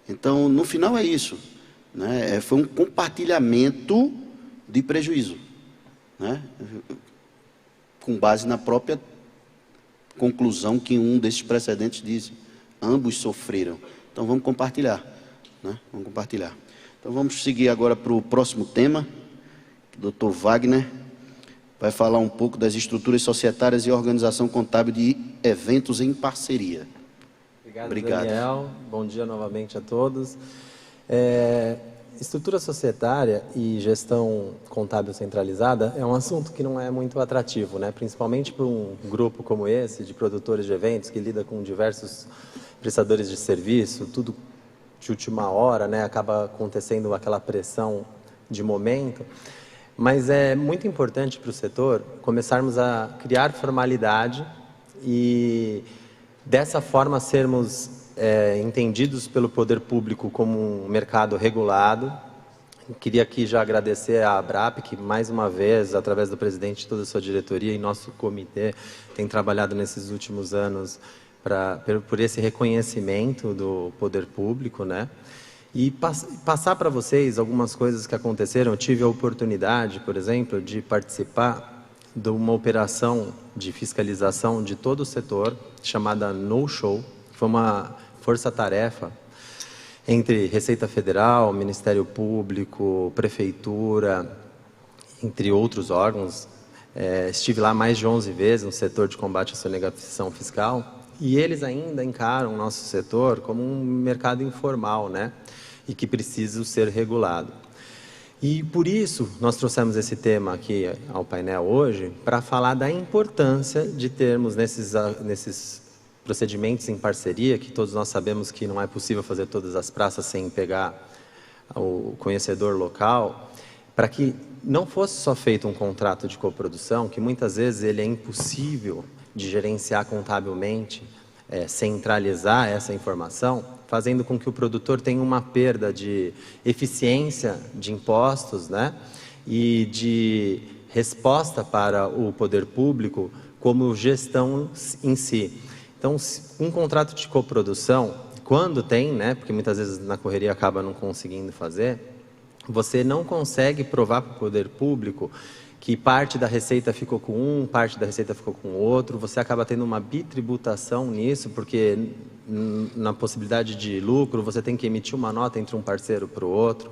Então, no final é isso. Né? Foi um compartilhamento de prejuízo, né? Com base na própria conclusão que um desses precedentes diz: ambos sofreram. Então vamos compartilhar, né? Vamos compartilhar. Então vamos seguir agora para o próximo tema. O Dr. Wagner vai falar um pouco das estruturas societárias e organização contábil de eventos em parceria. Obrigado. Daniel. Bom dia novamente a todos. Estrutura societária e gestão contábil centralizada é um assunto que não é muito atrativo, né? Principalmente para um grupo como esse, de produtores de eventos, que lida com diversos prestadores de serviço, tudo de última hora, né? Acaba acontecendo aquela pressão de momento. Mas é muito importante para o setor começarmos a criar formalidade e, dessa forma, sermos entendidos pelo poder público como um mercado regulado. Queria aqui já agradecer à ABRAP, que mais uma vez, através do presidente e toda a sua diretoria e nosso comitê, tem trabalhado nesses últimos anos por esse reconhecimento do poder público, né? E passar para vocês algumas coisas que aconteceram. Eu tive a oportunidade, por exemplo, de participar de uma operação de fiscalização de todo o setor, chamada No Show, que foi uma força-tarefa entre Receita Federal, Ministério Público, Prefeitura, entre outros órgãos. Estive lá mais de 11 vezes no setor de combate à sonegação fiscal, e eles ainda encaram o nosso setor como um mercado informal, né? E que precisa ser regulado. E por isso nós trouxemos esse tema aqui ao painel hoje, para falar da importância de termos nesses procedimentos em parceria, que todos nós sabemos que não é possível fazer todas as praças sem pegar o conhecedor local, para que não fosse só feito um contrato de coprodução, que muitas vezes ele é impossível de gerenciar contabilmente, centralizar essa informação, fazendo com que o produtor tenha uma perda de eficiência de impostos, né? E de resposta para o poder público como gestão em si. Então, um contrato de coprodução, quando tem, né, porque muitas vezes na correria acaba não conseguindo fazer, você não consegue provar para o poder público que parte da receita ficou com um, parte da receita ficou com outro. Você acaba tendo uma bitributação nisso, porque na possibilidade de lucro você tem que emitir uma nota entre um parceiro para o outro.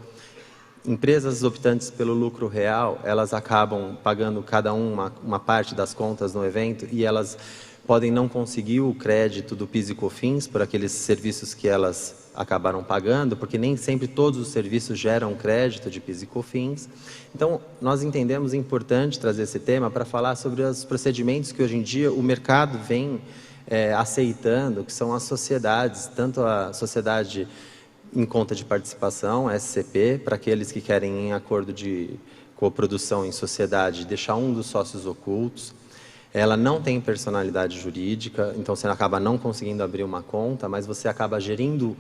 Empresas optantes pelo lucro real, elas acabam pagando cada uma parte das contas no evento, e elas podem não conseguir o crédito do PIS e COFINS por aqueles serviços que elas acabaram pagando, porque nem sempre todos os serviços geram crédito de PIS e COFINS. Então, nós entendemos importante trazer esse tema para falar sobre os procedimentos que hoje em dia o mercado vem aceitando, que são as sociedades, tanto a sociedade em conta de participação, SCP, para aqueles que querem, em acordo de coprodução em sociedade, deixar um dos sócios ocultos. Ela não tem personalidade jurídica, então você acaba não conseguindo abrir uma conta, mas você acaba gerindo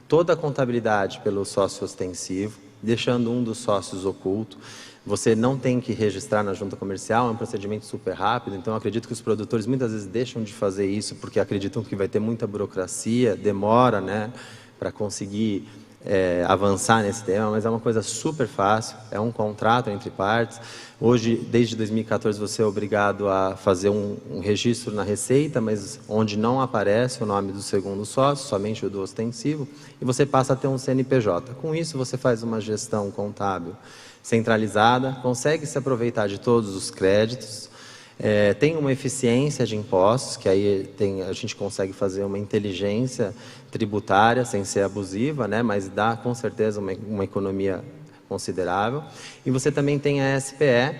toda a contabilidade pelo sócio ostensivo, deixando um dos sócios oculto. Você não tem que registrar na junta comercial, é um procedimento super rápido. Então, eu acredito que os produtores muitas vezes deixam de fazer isso porque acreditam que vai ter muita burocracia, demora, né, para conseguir avançar nesse tema, mas é uma coisa super fácil, é um contrato entre partes. Hoje, desde 2014, você é obrigado a fazer um registro na Receita, mas onde não aparece o nome do segundo sócio, somente o do ostensivo, e você passa a ter um CNPJ. Com isso, você faz uma gestão contábil centralizada, consegue se aproveitar de todos os créditos, tem uma eficiência de impostos, que aí a gente consegue fazer uma inteligência tributária sem ser abusiva, né, mas dá com certeza uma economia considerável. E você também tem a SPE,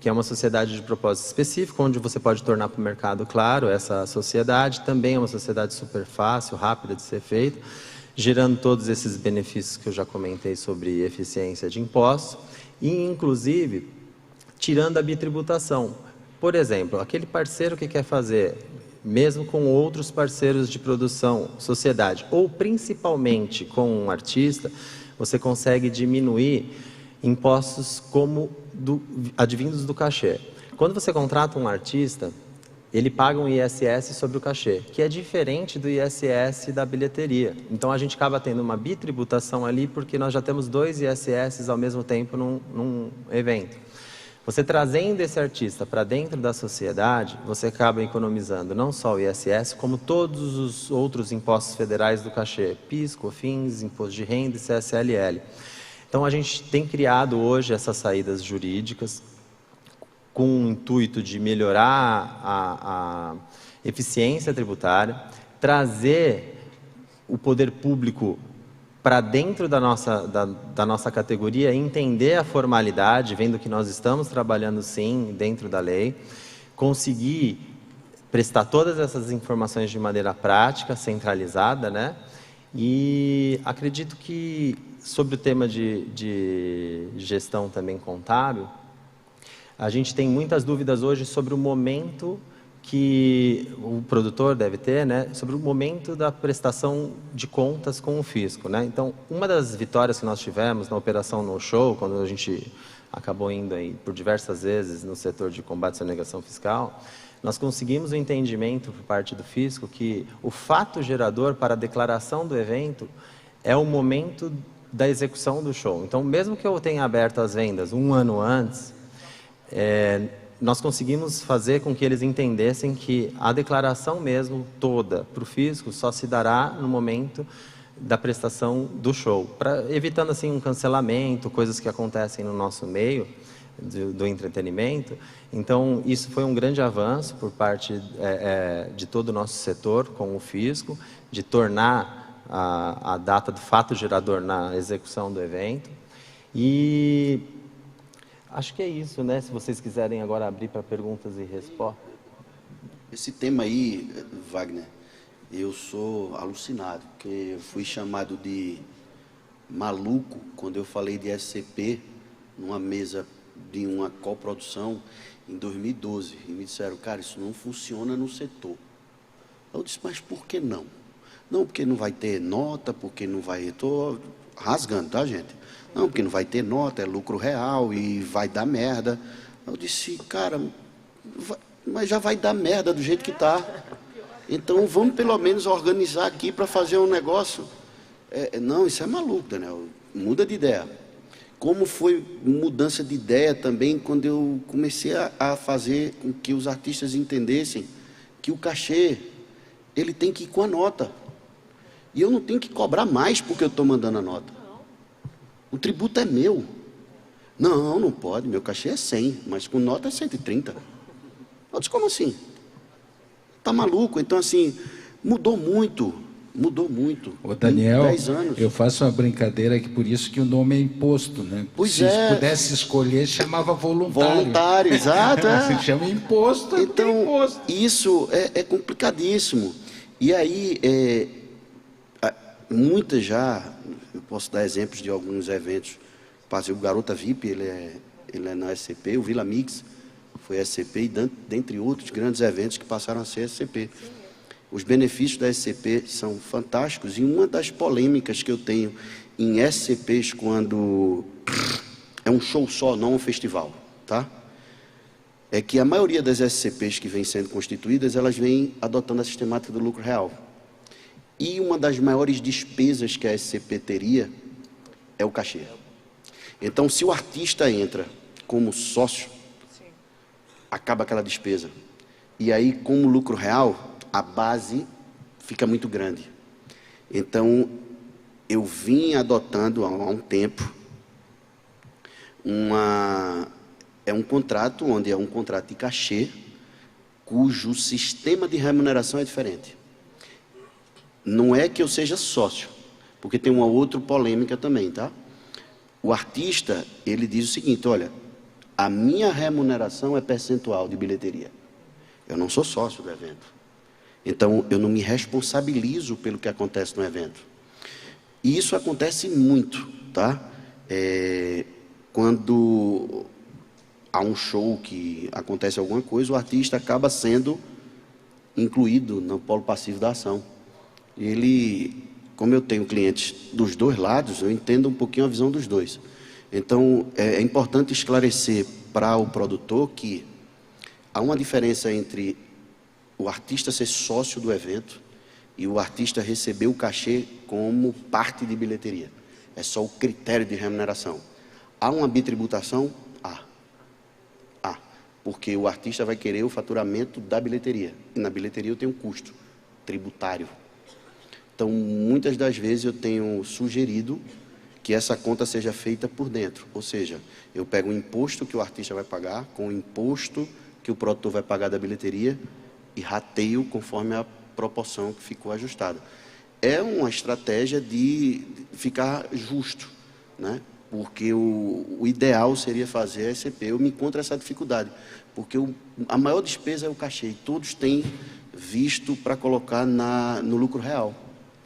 que é uma sociedade de propósito específico, onde você pode tornar para o mercado claro essa sociedade. Também é uma sociedade super fácil, rápida de ser feita, gerando todos esses benefícios que eu já comentei sobre eficiência de impostos e, inclusive, tirando a bitributação. Por exemplo, aquele parceiro que quer fazer, mesmo com outros parceiros de produção, sociedade, ou principalmente com um artista, você consegue diminuir impostos como advindos do cachê. Quando você contrata um artista, ele paga um ISS sobre o cachê, que é diferente do ISS da bilheteria. Então, a gente acaba tendo uma bitributação ali, porque nós já temos 2 ISS ao mesmo tempo num evento. Você trazendo esse artista para dentro da sociedade, você acaba economizando não só o ISS, como todos os outros impostos federais do cachê, PIS, COFINS, Imposto de Renda e CSLL. Então, a gente tem criado hoje essas saídas jurídicas com o intuito de melhorar a eficiência tributária, trazer o poder público para dentro da nossa categoria, entender a formalidade, vendo que nós estamos trabalhando sim dentro da lei, conseguir prestar todas essas informações de maneira prática, centralizada, né? E acredito que sobre o tema de gestão também contábil, a gente tem muitas dúvidas hoje sobre o momento que o produtor deve ter, né, sobre o momento da prestação de contas com o fisco, né? Então, uma das vitórias que nós tivemos na operação No Show, quando a gente acabou indo aí por diversas vezes no setor de combate à sonegação fiscal, nós conseguimos o entendimento por parte do fisco que o fato gerador para a declaração do evento é o momento da execução do show. Então, mesmo que eu tenha aberto as vendas um ano antes, nós conseguimos fazer com que eles entendessem que a declaração mesmo toda para o fisco só se dará no momento da prestação do show, evitando assim um cancelamento, coisas que acontecem no nosso meio do entretenimento. Então, isso foi um grande avanço por parte de todo o nosso setor com o fisco, de tornar a data do fato gerador na execução do evento. E acho que é isso, né? Se vocês quiserem agora abrir para perguntas e respostas. Esse tema aí, Wagner, eu sou alucinado, porque eu fui chamado de maluco quando eu falei de SCP numa mesa de uma coprodução em 2012. E me disseram, cara, isso não funciona no setor. Eu disse, mas por que não? Não, porque não vai ter nota, porque não vai... Estou rasgando, tá, gente? Não, porque não vai ter nota, é lucro real e vai dar merda. Eu disse, cara, mas já vai dar merda do jeito que está. Então, vamos pelo menos organizar aqui para fazer um negócio. Não, isso é maluco, Daniel. Muda de ideia. Como foi mudança de ideia também quando eu comecei a fazer com que os artistas entendessem que o cachê, ele tem que ir com a nota. E eu não tenho que cobrar mais porque eu estou mandando a nota. O tributo é meu. Não, não pode, meu cachê é 100, mas com nota é 130. Eu disse, como assim? Tá maluco? Então, assim, mudou muito. Ô, Daniel, em 10 anos. Eu faço uma brincadeira que por isso que o nome é imposto, né? Pois se pudesse escolher, chamava voluntário. Voluntário, exato. Se chama imposto, então, imposto. Isso é complicadíssimo. E aí, muitas já, eu posso dar exemplos de alguns eventos. O Garota VIP, ele é na SCP, o Vila Mix foi SCP, e dentre outros grandes eventos que passaram a ser SCP. Os benefícios da SCP são fantásticos, e uma das polêmicas que eu tenho em SCPs, quando é um show só, não um festival, tá? É que a maioria das SCPs que vêm sendo constituídas, elas vêm adotando a sistemática do lucro real. E uma das maiores despesas que a SCP teria é o cachê. Então, se o artista entra como sócio, acaba aquela despesa. E aí, com o lucro real, a base fica muito grande. Então, eu vim adotando há um tempo um contrato, onde é um contrato de cachê, cujo sistema de remuneração é diferente. Não é que eu seja sócio, porque tem uma outra polêmica também, tá? O artista, ele diz o seguinte, olha, a minha remuneração é percentual de bilheteria. Eu não sou sócio do evento. Então, eu não me responsabilizo pelo que acontece no evento. E isso acontece muito, tá? Quando há um show que acontece alguma coisa, o artista acaba sendo incluído no polo passivo da ação. Ele, como eu tenho clientes dos dois lados, eu entendo um pouquinho a visão dos dois. Então, é importante esclarecer para o produtor que há uma diferença entre o artista ser sócio do evento e o artista receber o cachê como parte de bilheteria. É só o critério de remuneração. Há uma bitributação? Há. Porque o artista vai querer o faturamento da bilheteria. E na bilheteria eu tenho um custo tributário. Então, muitas das vezes eu tenho sugerido que essa conta seja feita por dentro. Ou seja, eu pego o imposto que o artista vai pagar com o imposto que o produtor vai pagar da bilheteria e rateio conforme a proporção que ficou ajustada. É uma estratégia de ficar justo, né? Porque o ideal seria fazer a SCP. Eu me encontro essa dificuldade, porque a maior despesa é o cachê, e todos têm visto para colocar no lucro real.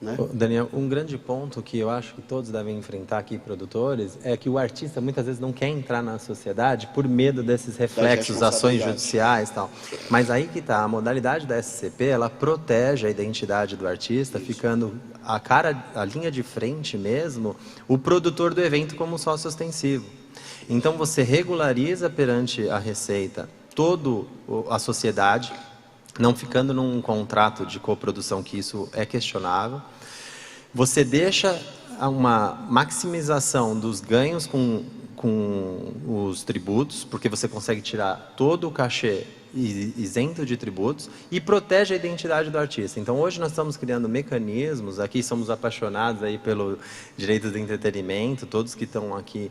Né? Daniel, um grande ponto que eu acho que todos devem enfrentar aqui, produtores, é que o artista muitas vezes não quer entrar na sociedade por medo desses reflexos, ações judiciais e tal. Mas aí que está, a modalidade da SCP, ela protege a identidade do artista, ficando a linha de frente mesmo, o produtor do evento como sócio ostensivo. Então você regulariza perante a Receita toda a sociedade, não ficando num contrato de coprodução, que isso é questionável. Você deixa uma maximização dos ganhos com os tributos, porque você consegue tirar todo o cachê isento de tributos e protege a identidade do artista. Então, hoje nós estamos criando mecanismos, aqui somos apaixonados aí pelo direito do entretenimento, todos que estão aqui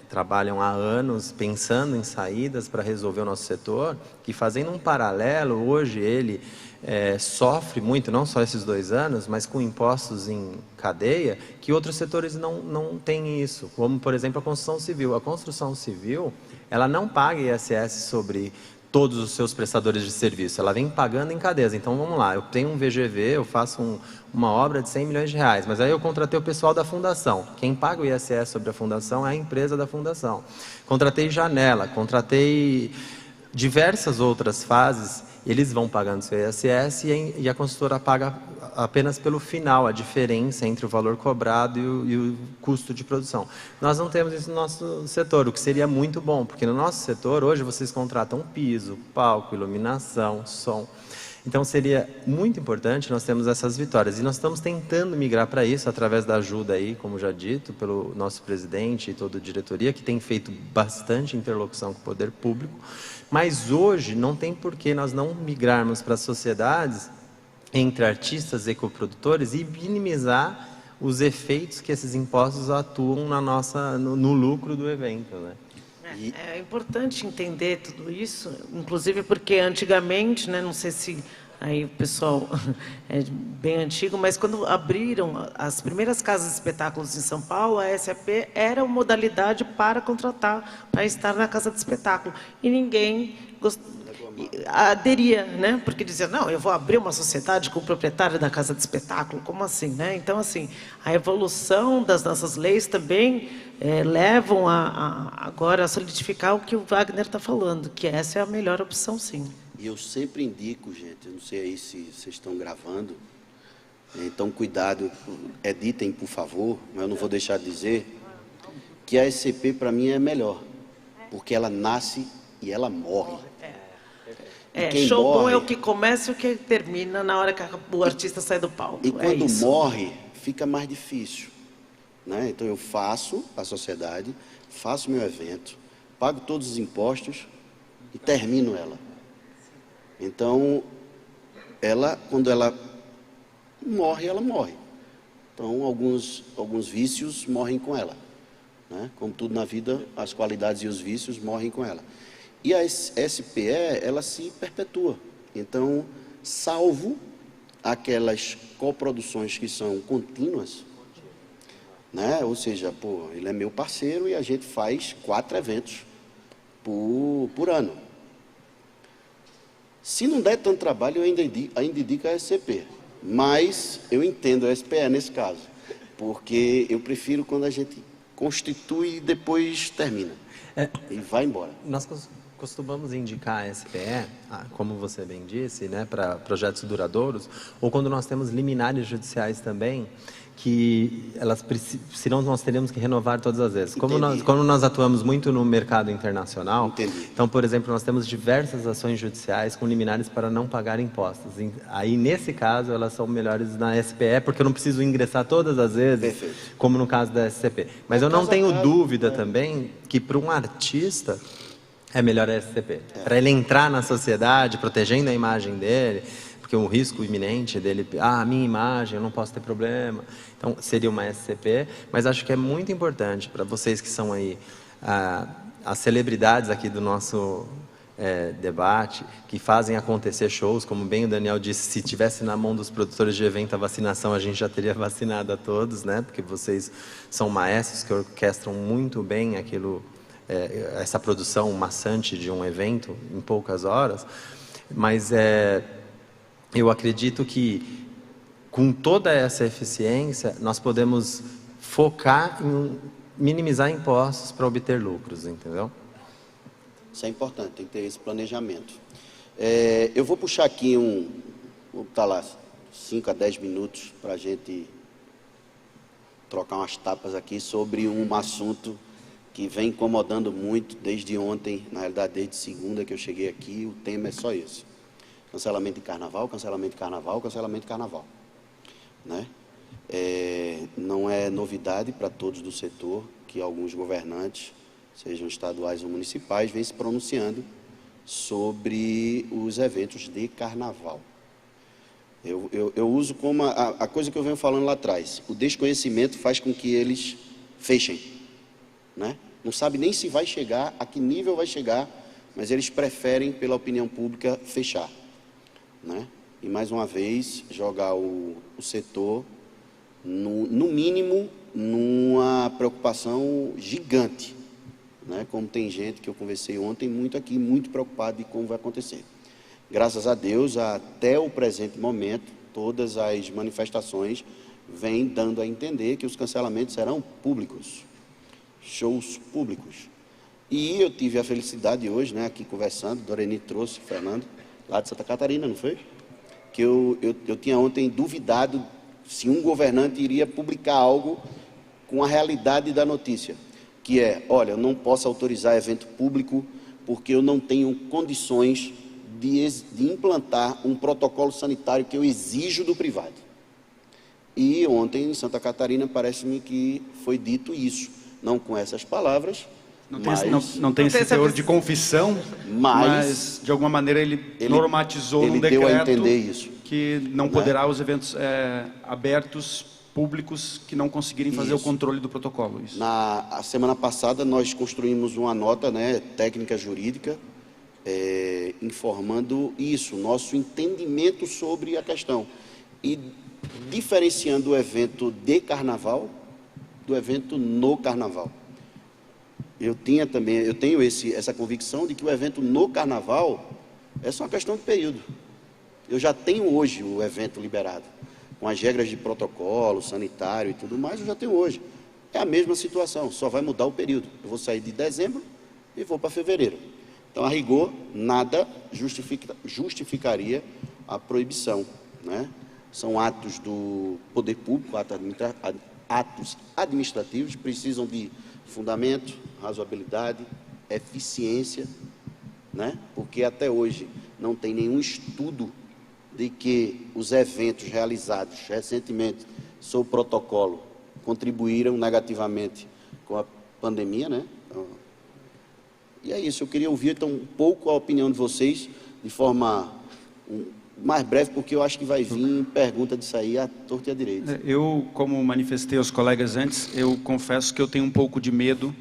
trabalham há anos pensando em saídas para resolver o nosso setor, que fazendo um paralelo, hoje ele sofre muito, não só esses 2 anos, mas com impostos em cadeia, que outros setores não têm isso, como por exemplo a construção civil. A construção civil, ela não paga ISS sobre todos os seus prestadores de serviço, ela vem pagando em cadeias. Então vamos lá, eu tenho um VGV, eu faço uma obra de 100 milhões de reais, mas aí eu contratei o pessoal da fundação. Quem paga o ISS sobre a fundação é a empresa da fundação. Contratei janela, contratei diversas outras fases, eles vão pagando seu ISS e a consultora paga apenas pelo final, a diferença entre o valor cobrado e o custo de produção. Nós não temos isso no nosso setor, o que seria muito bom, porque no nosso setor, hoje, vocês contratam piso, palco, iluminação, som. Então, seria muito importante nós termos essas vitórias. E nós estamos tentando migrar para isso, através da ajuda aí, como já dito, pelo nosso presidente e toda a diretoria, que tem feito bastante interlocução com o poder público. Mas hoje não tem por que nós não migrarmos para as sociedades entre artistas e coprodutores e minimizar os efeitos que esses impostos atuam no lucro do evento, né? É importante entender tudo isso, inclusive porque antigamente, né, não sei se aí o pessoal é bem antigo, mas quando abriram as primeiras casas de espetáculos em São Paulo, a SAP era uma modalidade para contratar, para estar na casa de espetáculo. E ninguém aderia, né? Porque dizia, não, eu vou abrir uma sociedade com o proprietário da casa de espetáculo, como assim, né? Então, assim, a evolução das nossas leis também levam agora a solidificar o que o Wagner está falando, que essa é a melhor opção, sim. E eu sempre indico, gente, eu não sei aí se vocês estão gravando, então cuidado, editem, por favor, mas eu não vou deixar de dizer que a SCP, para mim, é melhor, porque ela nasce e ela morre. Show bom é o que começa e o que termina na hora que o artista sai do palco. E quando morre, fica mais difícil. né? Então eu faço a sociedade, faço meu evento, pago todos os impostos e termino ela. Então, quando ela morre, ela morre. Então, alguns vícios morrem com ela, né? Como tudo na vida, as qualidades e os vícios morrem com ela. E a SPE, ela se perpetua. Então, salvo aquelas coproduções que são contínuas, né? Ou seja, ele é meu parceiro e a gente faz 4 eventos por ano. Se não der tanto trabalho, eu ainda indico a SCP. Mas eu entendo a SPE nesse caso, porque eu prefiro quando a gente constitui e depois termina. E vai embora. Nós costumamos indicar a SPE, como você bem disse, né, para projetos duradouros, ou quando nós temos liminares judiciais também, que senão nós teríamos que renovar todas as vezes. Como nós atuamos muito no mercado internacional, então, por exemplo, nós temos diversas ações judiciais com liminares para não pagar impostos. Aí, nesse caso, elas são melhores na SPE, porque eu não preciso ingressar todas as vezes, como no caso da SCP. Mas eu não tenho dúvida também que para um artista é melhor a SCP. Para ele entrar na sociedade, protegendo a imagem dele, porque o risco iminente dele, a minha imagem, eu não posso ter problema. Então, seria uma SCP, mas acho que é muito importante para vocês que são aí as celebridades aqui do nosso debate, que fazem acontecer shows, como bem o Daniel disse, se tivesse na mão dos produtores de evento a vacinação, a gente já teria vacinado a todos, né? Porque vocês são maestros que orquestram muito bem essa produção maçante de um evento em poucas horas, mas eu acredito que com toda essa eficiência nós podemos focar em minimizar impostos para obter lucros, entendeu? Isso é importante, tem que ter esse planejamento. Eu vou puxar aqui vou botar lá 5 a 10 minutos para a gente trocar umas tapas aqui sobre um assunto que vem incomodando muito desde ontem, na realidade desde segunda que eu cheguei aqui, o tema é só isso. Cancelamento de carnaval, cancelamento de carnaval, cancelamento de carnaval, né? Não é novidade para todos do setor que alguns governantes, sejam estaduais ou municipais, vêm se pronunciando sobre os eventos de carnaval. Eu uso como a coisa que eu venho falando lá atrás, o desconhecimento faz com que eles fechem, né? Não sabe nem se vai chegar, a que nível vai chegar, mas eles preferem, pela opinião pública, fechar, né? E, mais uma vez, jogar o setor, no mínimo, numa preocupação gigante, né? Como tem gente que eu conversei ontem, muito aqui, muito preocupado de como vai acontecer. Graças a Deus, até o presente momento, todas as manifestações vêm dando a entender que os cancelamentos serão públicos, shows públicos. E eu tive a felicidade hoje, né, aqui conversando, Doreni trouxe, Fernando, lá de Santa Catarina, não foi? Que eu tinha ontem duvidado se um governante iria publicar algo com a realidade da notícia, que olha, eu não posso autorizar evento público porque eu não tenho condições de implantar um protocolo sanitário que eu exijo do privado. E ontem, em Santa Catarina, parece-me que foi dito isso, não com essas palavras, não tem esse teor de confissão, mas de alguma maneira ele normatizou num decreto deu a entender isso, que não poderá os eventos abertos, públicos, que não conseguirem fazer o controle do protocolo. Isso. A semana passada nós construímos uma nota, né, técnica jurídica, informando isso, nosso entendimento sobre a questão, e diferenciando o evento de carnaval do evento no carnaval. Eu tenho essa convicção de que o evento no carnaval é só uma questão de período. Eu já tenho hoje o evento liberado, com as regras de protocolo, sanitário e tudo mais, eu já tenho hoje. É a mesma situação, só vai mudar o período. Eu vou sair de dezembro e vou para fevereiro. Então, a rigor, nada justificaria a proibição, né? São atos do poder público, atos administrativos, precisam de fundamento, razoabilidade, eficiência, né? Porque até hoje não tem nenhum estudo de que os eventos realizados recentemente sob protocolo contribuíram negativamente com a pandemia, né? E é isso, eu queria ouvir então um pouco a opinião de vocês, de forma mais breve, porque eu acho que vai vir pergunta disso aí à torta e à direita. Eu, como manifestei aos colegas antes, eu confesso que eu tenho um pouco de medo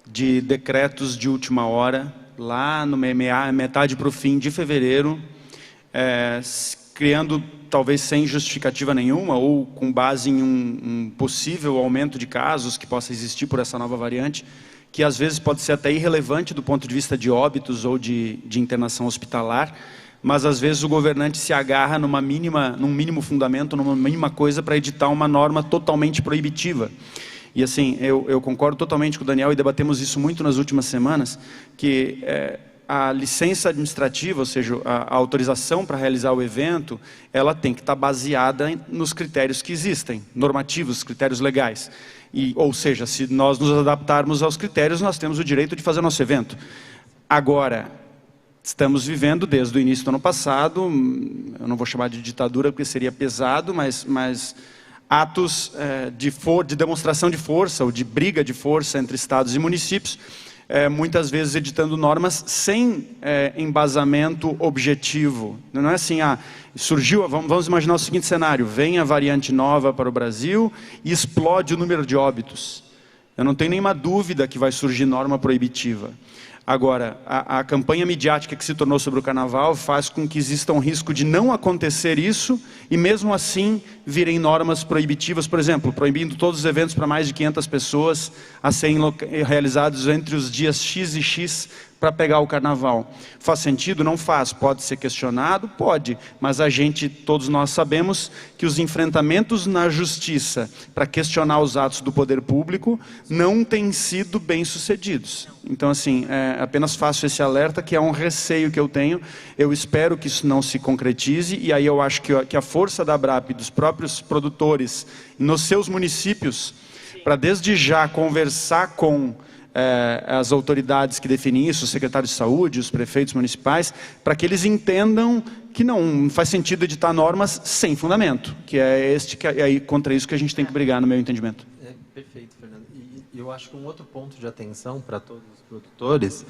de decretos de última hora, lá no metade para o fim de fevereiro, criando, talvez sem justificativa nenhuma, ou com base em um possível aumento de casos que possa existir por essa nova variante, que às vezes pode ser até irrelevante do ponto de vista de óbitos ou de internação hospitalar, mas às vezes o governante se agarra num mínimo fundamento, numa mínima coisa para editar uma norma totalmente proibitiva. E assim, eu concordo totalmente com o Daniel, e debatemos isso muito nas últimas semanas, que a licença administrativa, ou seja, a autorização para realizar o evento, ela tem que estar baseada nos critérios que existem, normativos, critérios legais. Ou seja, se nós nos adaptarmos aos critérios, nós temos o direito de fazer nosso evento. Agora, estamos vivendo desde o início do ano passado, eu não vou chamar de ditadura porque seria pesado, mas atos de demonstração de força ou de briga de força entre estados e municípios, muitas vezes editando normas sem embasamento objetivo. Não é assim, surgiu, vamos imaginar o seguinte cenário: vem a variante nova para o Brasil e explode o número de óbitos. Eu não tenho nenhuma dúvida que vai surgir norma proibitiva. Agora, a campanha midiática que se tornou sobre o Carnaval faz com que exista um risco de não acontecer isso e mesmo assim virem normas proibitivas, por exemplo, proibindo todos os eventos para mais de 500 pessoas a serem realizados entre os dias X e X para pegar o Carnaval. Faz sentido? Não faz. Pode ser questionado? Pode. Mas todos nós sabemos que os enfrentamentos na justiça para questionar os atos do poder público não têm sido bem-sucedidos. Então, assim, apenas faço esse alerta, que é um receio que eu tenho. Eu espero que isso não se concretize, e aí eu acho que a força da ABRAP, dos próprios produtores, nos seus municípios, para desde já conversar com as autoridades que definem isso, os secretários de saúde, os prefeitos municipais, para que eles entendam que não faz sentido editar normas sem fundamento, que é contra isso que a gente tem que brigar, no meu entendimento. Perfeito, Fernando. E eu acho que um outro ponto de atenção para todos os produtores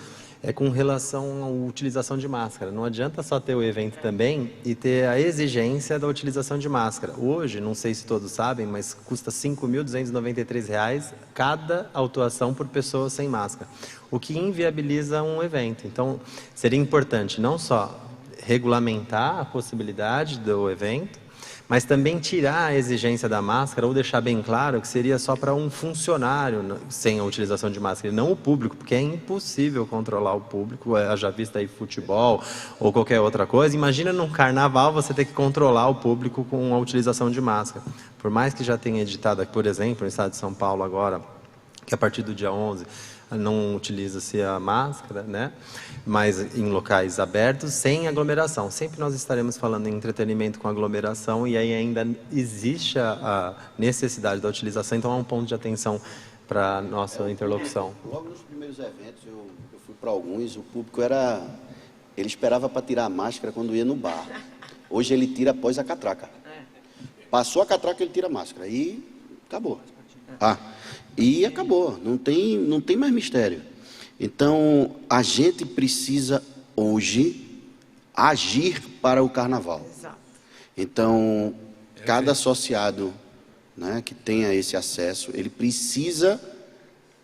é com relação à utilização de máscara. Não adianta só ter o evento também e ter a exigência da utilização de máscara. Hoje, não sei se todos sabem, mas custa R$ 5.293 cada autuação por pessoa sem máscara, o que inviabiliza um evento. Então, seria importante não só regulamentar a possibilidade do evento, mas também tirar a exigência da máscara, ou deixar bem claro que seria só para um funcionário sem a utilização de máscara, e não o público, porque é impossível controlar o público, já visto aí futebol ou qualquer outra coisa. Imagina num carnaval você ter que controlar o público com a utilização de máscara. Por mais que já tenha editado aqui, por exemplo, no estado de São Paulo agora, que a partir do dia 11 não utiliza-se a máscara, né? Mas em locais abertos, sem aglomeração. Sempre nós estaremos falando em entretenimento com aglomeração, e aí ainda existe a necessidade da utilização, então é um ponto de atenção para a nossa interlocução. Logo nos primeiros eventos, eu fui para alguns, o público ele esperava para tirar a máscara quando ia no bar. Hoje ele tira após a catraca. Passou a catraca, ele tira a máscara, e acabou. E acabou, não tem mais mistério. Então, a gente precisa hoje agir para o Carnaval. Exato. Então, cada associado, né, que tenha esse acesso, ele precisa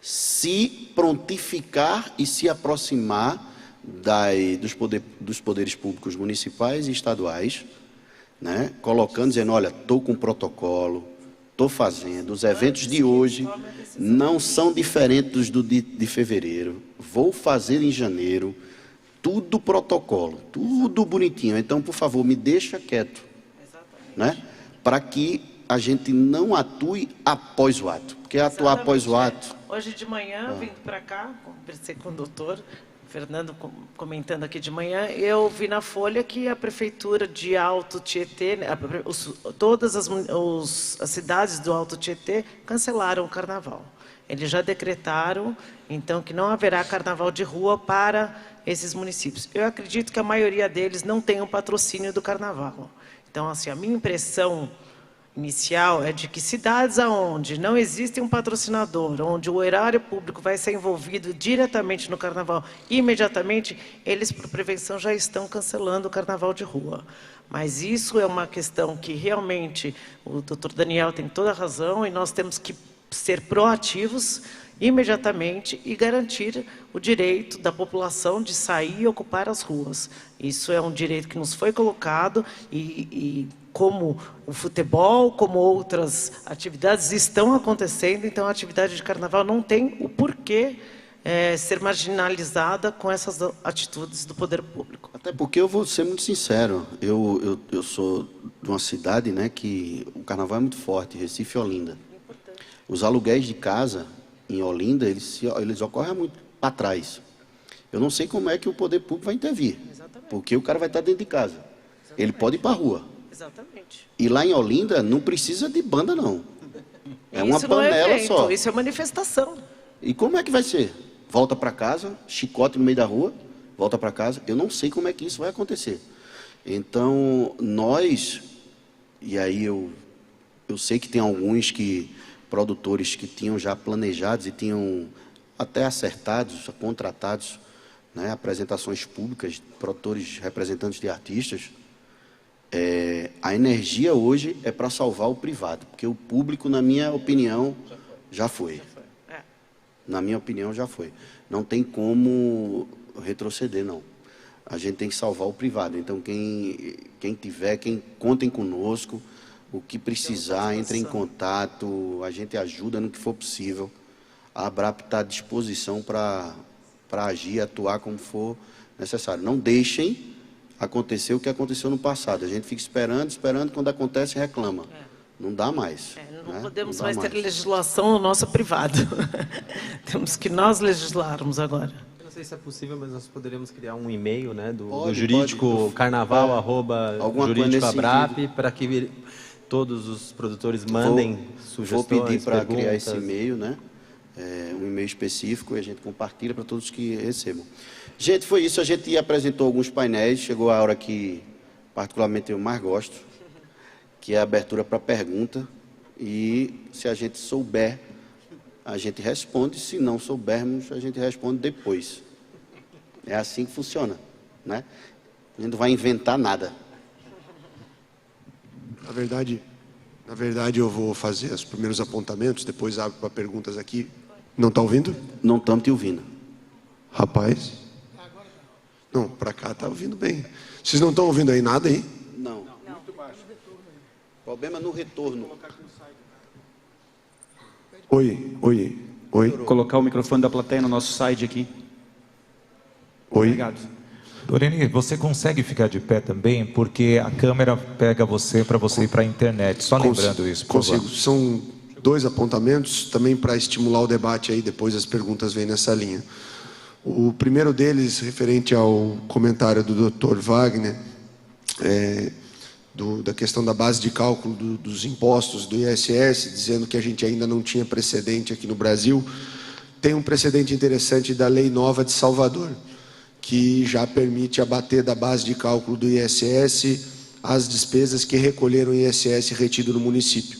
se prontificar e se aproximar dos poderes públicos municipais e estaduais, né, colocando, dizendo, olha, estou com protocolo, estou fazendo, os eventos de hoje não são diferentes dos de fevereiro, vou fazer em janeiro, tudo protocolo, tudo bonitinho, então, por favor, me deixa quieto, né? Para que a gente não atue após o ato, porque atuar após o ato... Hoje de manhã, vindo para cá, conversei com o doutor Fernando comentando aqui de manhã, eu vi na Folha que a prefeitura de Alto Tietê, todas as cidades do Alto Tietê cancelaram o carnaval. Eles já decretaram, então, que não haverá carnaval de rua para esses municípios. Eu acredito que a maioria deles não tem o patrocínio do carnaval. Então, assim, a minha impressão inicial é de que cidades aonde não existe um patrocinador, onde o erário público vai ser envolvido diretamente no carnaval, imediatamente, eles, por prevenção, já estão cancelando o carnaval de rua. Mas isso é uma questão que realmente o doutor Daniel tem toda a razão e nós temos que ser proativos imediatamente e garantir o direito da população de sair e ocupar as ruas. Isso é um direito que nos foi colocado e como o futebol, como outras atividades estão acontecendo, então a atividade de carnaval não tem o porquê ser marginalizada com essas atitudes do poder público. Até porque eu vou ser muito sincero, eu sou de uma cidade, né, que o carnaval é muito forte, Recife e Olinda. Os aluguéis de casa em Olinda, eles ocorrem muito para trás. Eu não sei como é que o poder público vai intervir, porque o cara vai estar dentro de casa. Ele pode ir para a rua. Exatamente. E lá em Olinda não precisa de banda, não. É uma Isso não é panela evento, só. isso é manifestação. E como é que vai ser? Volta para casa, chicote no meio da rua, volta para casa. Eu não sei como é que isso vai acontecer. Então, nós, e aí eu sei que tem alguns produtores que tinham já planejados e tinham até acertados, contratados, né, apresentações públicas, produtores, representantes de artistas. A energia hoje é para salvar o privado, porque o público, na minha opinião, já foi. Na minha opinião, já foi. Não tem como retroceder, não. A gente tem que salvar o privado. Então, quem tiver, contem conosco, o que precisar, entre em contato, a gente ajuda no que for possível. A ABRAP está à disposição para agir, atuar como for necessário. Não deixem acontecer o que aconteceu no passado. A gente fica esperando, quando acontece, reclama. Não dá mais. Não podemos mais ter legislação no nosso privado. Temos que nós legislarmos agora. Eu não sei se é possível, mas nós poderíamos criar um e-mail, né, do pode. jurídico carnaval@jurídicoabrap, para que todos os produtores mandem sugestões, vou pedir para perguntas. criar esse e-mail, né? Um e-mail específico, e a gente compartilha para todos que recebam. Gente, foi isso. A gente apresentou alguns painéis. Chegou a hora que, particularmente, eu mais gosto, que é a abertura para pergunta. E, se a gente souber, a gente responde. Se não soubermos, a gente responde depois. É assim que funciona, né? A gente não vai inventar nada. Na verdade, eu vou fazer os primeiros apontamentos, depois abro para perguntas aqui. Não está ouvindo? Não estamos te ouvindo. Rapaz? Não, para cá está ouvindo bem. Vocês não estão ouvindo aí nada aí? Não. Muito baixo. O problema é no retorno. Oi. Colocar o microfone da plateia no nosso site aqui. Oi. Obrigado. Doreni, você consegue ficar de pé também? Porque a câmera pega você para você ir para a internet. Só lembrando isso, por favor. Consigo. São 2 apontamentos, também para estimular o debate aí, depois as perguntas vêm nessa linha. O primeiro deles, referente ao comentário do Dr. Wagner, da questão da base de cálculo dos impostos do ISS, dizendo que a gente ainda não tinha precedente aqui no Brasil. Tem um precedente interessante da Lei Nova de Salvador, que já permite abater da base de cálculo do ISS as despesas que recolheram o ISS retido no município.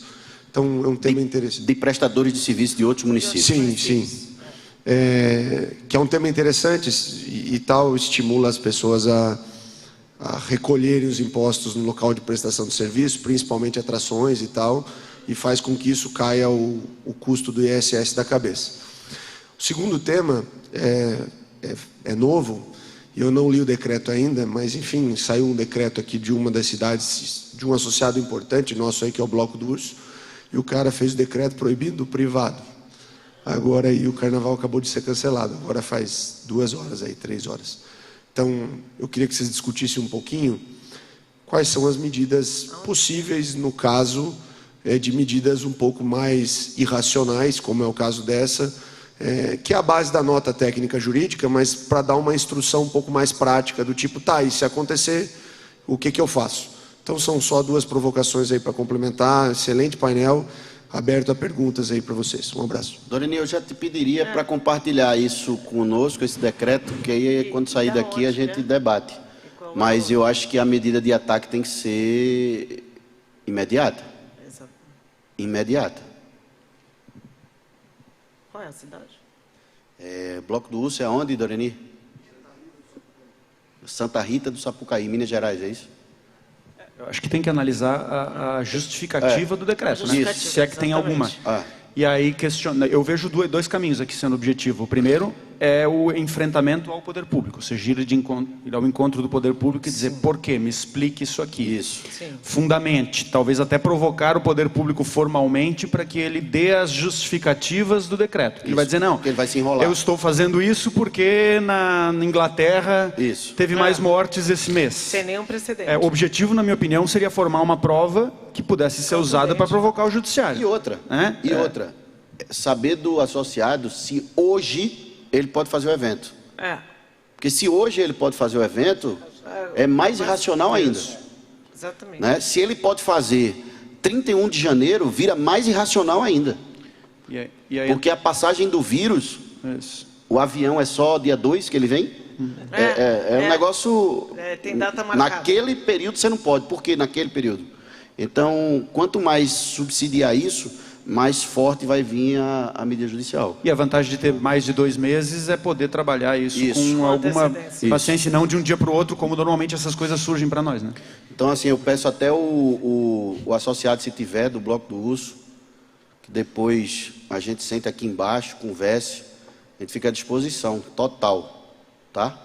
Então, é um tema interessante. De prestadores de serviço de outros municípios. Sim. Que é um tema interessante e tal, estimula as pessoas a recolherem os impostos no local de prestação de serviço, principalmente atrações e tal, e faz com que isso caia o custo do ISS da cabeça. O segundo tema é novo, e eu não li o decreto ainda, mas, enfim, saiu um decreto aqui de uma das cidades, de um associado importante nosso aí, que é o Bloco do Urso, e o cara fez o decreto proibindo o privado. Agora aí o carnaval acabou de ser cancelado, agora faz 2 horas aí, 3 horas. Então, eu queria que vocês discutissem um pouquinho quais são as medidas possíveis no caso de medidas um pouco mais irracionais, como é o caso dessa, que é a base da nota técnica jurídica, mas para dar uma instrução um pouco mais prática, do tipo, tá, e se acontecer, o que eu faço? Então, são só 2 provocações aí para complementar. Excelente painel, aberto a perguntas aí para vocês. Um abraço. Doreni, eu já te pediria para compartilhar isso conosco, esse decreto, que aí, quando sair daqui, a gente debate. Mas eu acho que a medida de ataque tem que ser imediata. imediata. Qual é a cidade? Bloco do Urso é onde, Doreni? Santa Rita do Sapucaí, Minas Gerais, é isso? Eu acho que tem que analisar a justificativa do decreto, né? Justificativa, Se é que tem alguma. exatamente. E aí eu vejo dois caminhos aqui sendo objetivo. O primeiro é o enfrentamento ao poder público, ou seja, ir ao encontro do poder público e dizer por quê, me explique isso aqui. Isso. Sim. Fundamente, talvez até provocar o poder público formalmente para que ele dê as justificativas do decreto. Ele vai dizer, não, ele vai se enrolar. eu estou fazendo isso porque na Inglaterra teve mais mortes esse mês. Sem nenhum precedente. O objetivo, na minha opinião, seria formar uma prova que pudesse ser usada para provocar o judiciário. E outra, saber do associado se hoje ele pode fazer o evento. Porque se hoje ele pode fazer o evento, é mais irracional ainda. Exatamente. Né? Se ele pode fazer 31 de janeiro, vira mais irracional ainda. E aí, porque a passagem do vírus, o avião é só dia 2 que ele vem? Um negócio... tem data marcada. Naquele período você não pode. Por que naquele período? Então, quanto mais subsidiar isso, mais forte vai vir a mídia judicial. E a vantagem de ter mais de 2 meses é poder trabalhar isso com alguma paciência, e não de um dia para o outro, como normalmente essas coisas surgem para nós, né? Então, assim, eu peço até o associado, se tiver, do Bloco do Urso, que depois a gente sente aqui embaixo, converse, a gente fica à disposição, total, tá?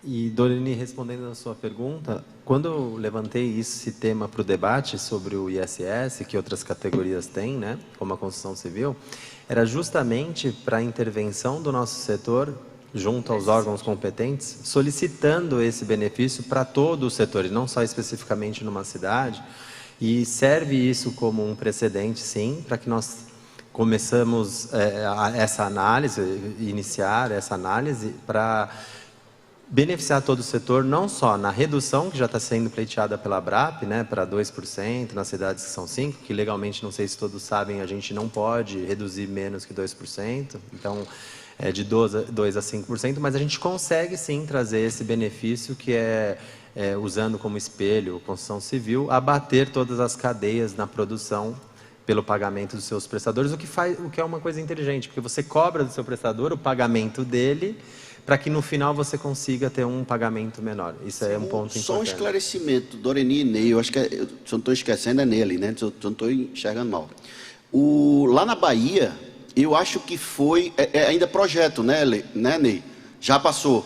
E, Doreni, respondendo a sua pergunta, quando eu levantei esse tema para o debate sobre o ISS, que outras categorias têm, né, como a construção civil, era justamente para a intervenção do nosso setor, junto aos órgãos competentes, solicitando esse benefício para todo o setor, e não só especificamente numa cidade, e serve isso como um precedente, sim, para que nós começamos essa análise, iniciar essa análise para beneficiar todo o setor, não só na redução que já está sendo pleiteada pela ABRAP, né, para 2%, nas cidades que são 5%, que legalmente, não sei se todos sabem, a gente não pode reduzir menos que 2%, então é de 2% a 5%, mas a gente consegue sim trazer esse benefício que usando como espelho construção civil, abater todas as cadeias na produção pelo pagamento dos seus prestadores, o que é uma coisa inteligente, porque você cobra do seu prestador o pagamento dele, para que no final você consiga ter um pagamento menor. Isso é um ponto importante. Só um esclarecimento, Doreni e Ney, eu acho que, se eu não estou esquecendo, é nele, né? Se eu não estou enxergando mal. Lá na Bahia, eu acho que foi, ainda projeto, né, Ney? Já passou.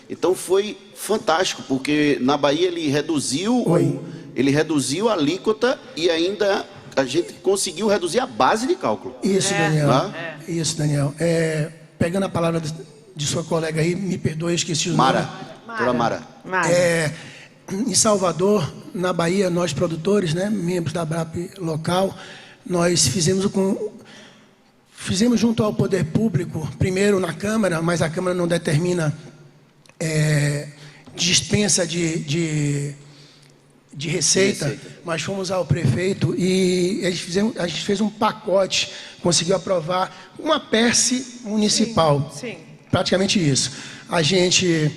Então foi fantástico, porque na Bahia ele reduziu a alíquota e ainda a gente conseguiu reduzir a base de cálculo. Isso, Daniel. Isso, Daniel. Pegando a palavra de sua colega aí, me perdoe, esqueci o nome. Doutora Mara. Em Salvador, na Bahia, nós produtores, né, membros da ABRAP local, nós fizemos junto ao poder público, primeiro na Câmara, mas a Câmara não determina dispensa de receita, mas fomos ao prefeito e a gente fez um pacote, conseguiu aprovar uma PERSE municipal. Sim. Praticamente isso. A gente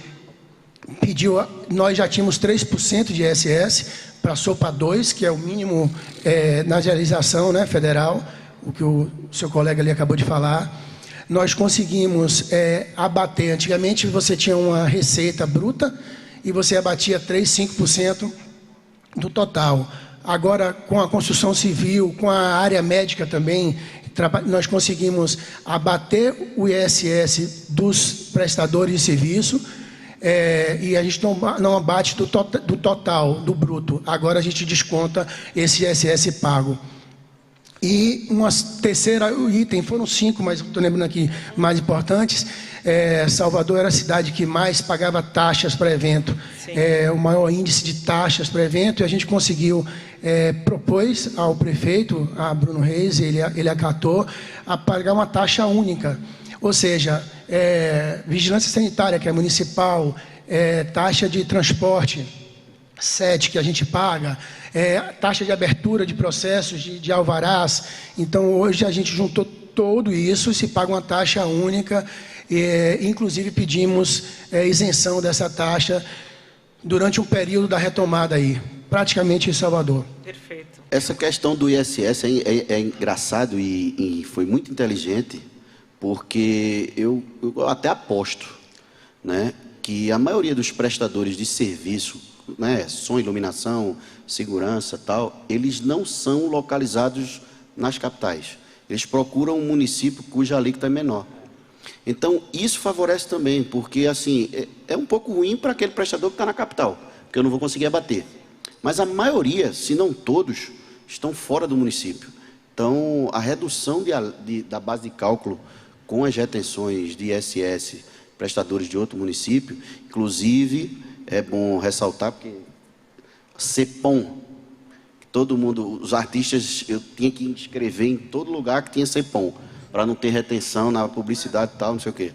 pediu, nós já tínhamos 3% de ISS, passou para 2%, que é o mínimo na realização, né, federal, o que o seu colega ali acabou de falar. Nós conseguimos abater, antigamente você tinha uma receita bruta e você abatia 5% do total. Agora, com a construção civil, com a área médica também, nós conseguimos abater o ISS dos prestadores de serviço e a gente não abate do total, do bruto. Agora a gente desconta esse ISS pago. E uma terceira item, foram 5, mas estou lembrando aqui mais importantes. Salvador era a cidade que mais pagava taxas para evento, o maior índice de taxas para evento, e a gente conseguiu, propôs ao prefeito, a Bruno Reis, ele acatou, a pagar uma taxa única, ou seja, vigilância sanitária, que é municipal, taxa de transporte, SET, que a gente paga, taxa de abertura de processos de alvarás. Então, hoje a gente juntou tudo isso e se paga uma taxa única. Inclusive pedimos isenção dessa taxa durante o período da retomada aí. praticamente em Salvador. Perfeito. Essa questão do ISS é engraçado e foi muito inteligente, porque eu até aposto, né, que a maioria dos prestadores de serviço, né, som, iluminação, segurança, tal, eles não são localizados nas capitais. Eles procuram um município cuja alíquota é menor. Então, isso favorece também, porque assim, é um pouco ruim para aquele prestador que está na capital, porque eu não vou conseguir abater. Mas a maioria, se não todos, estão fora do município. Então, a redução da base de cálculo com as retenções de ISS, prestadores de outro município, inclusive, é bom ressaltar, porque CEPOM, todo mundo, os artistas, eu tinha que inscrever em todo lugar que tinha CEPOM, para não ter retenção na publicidade e tal, não sei o quê.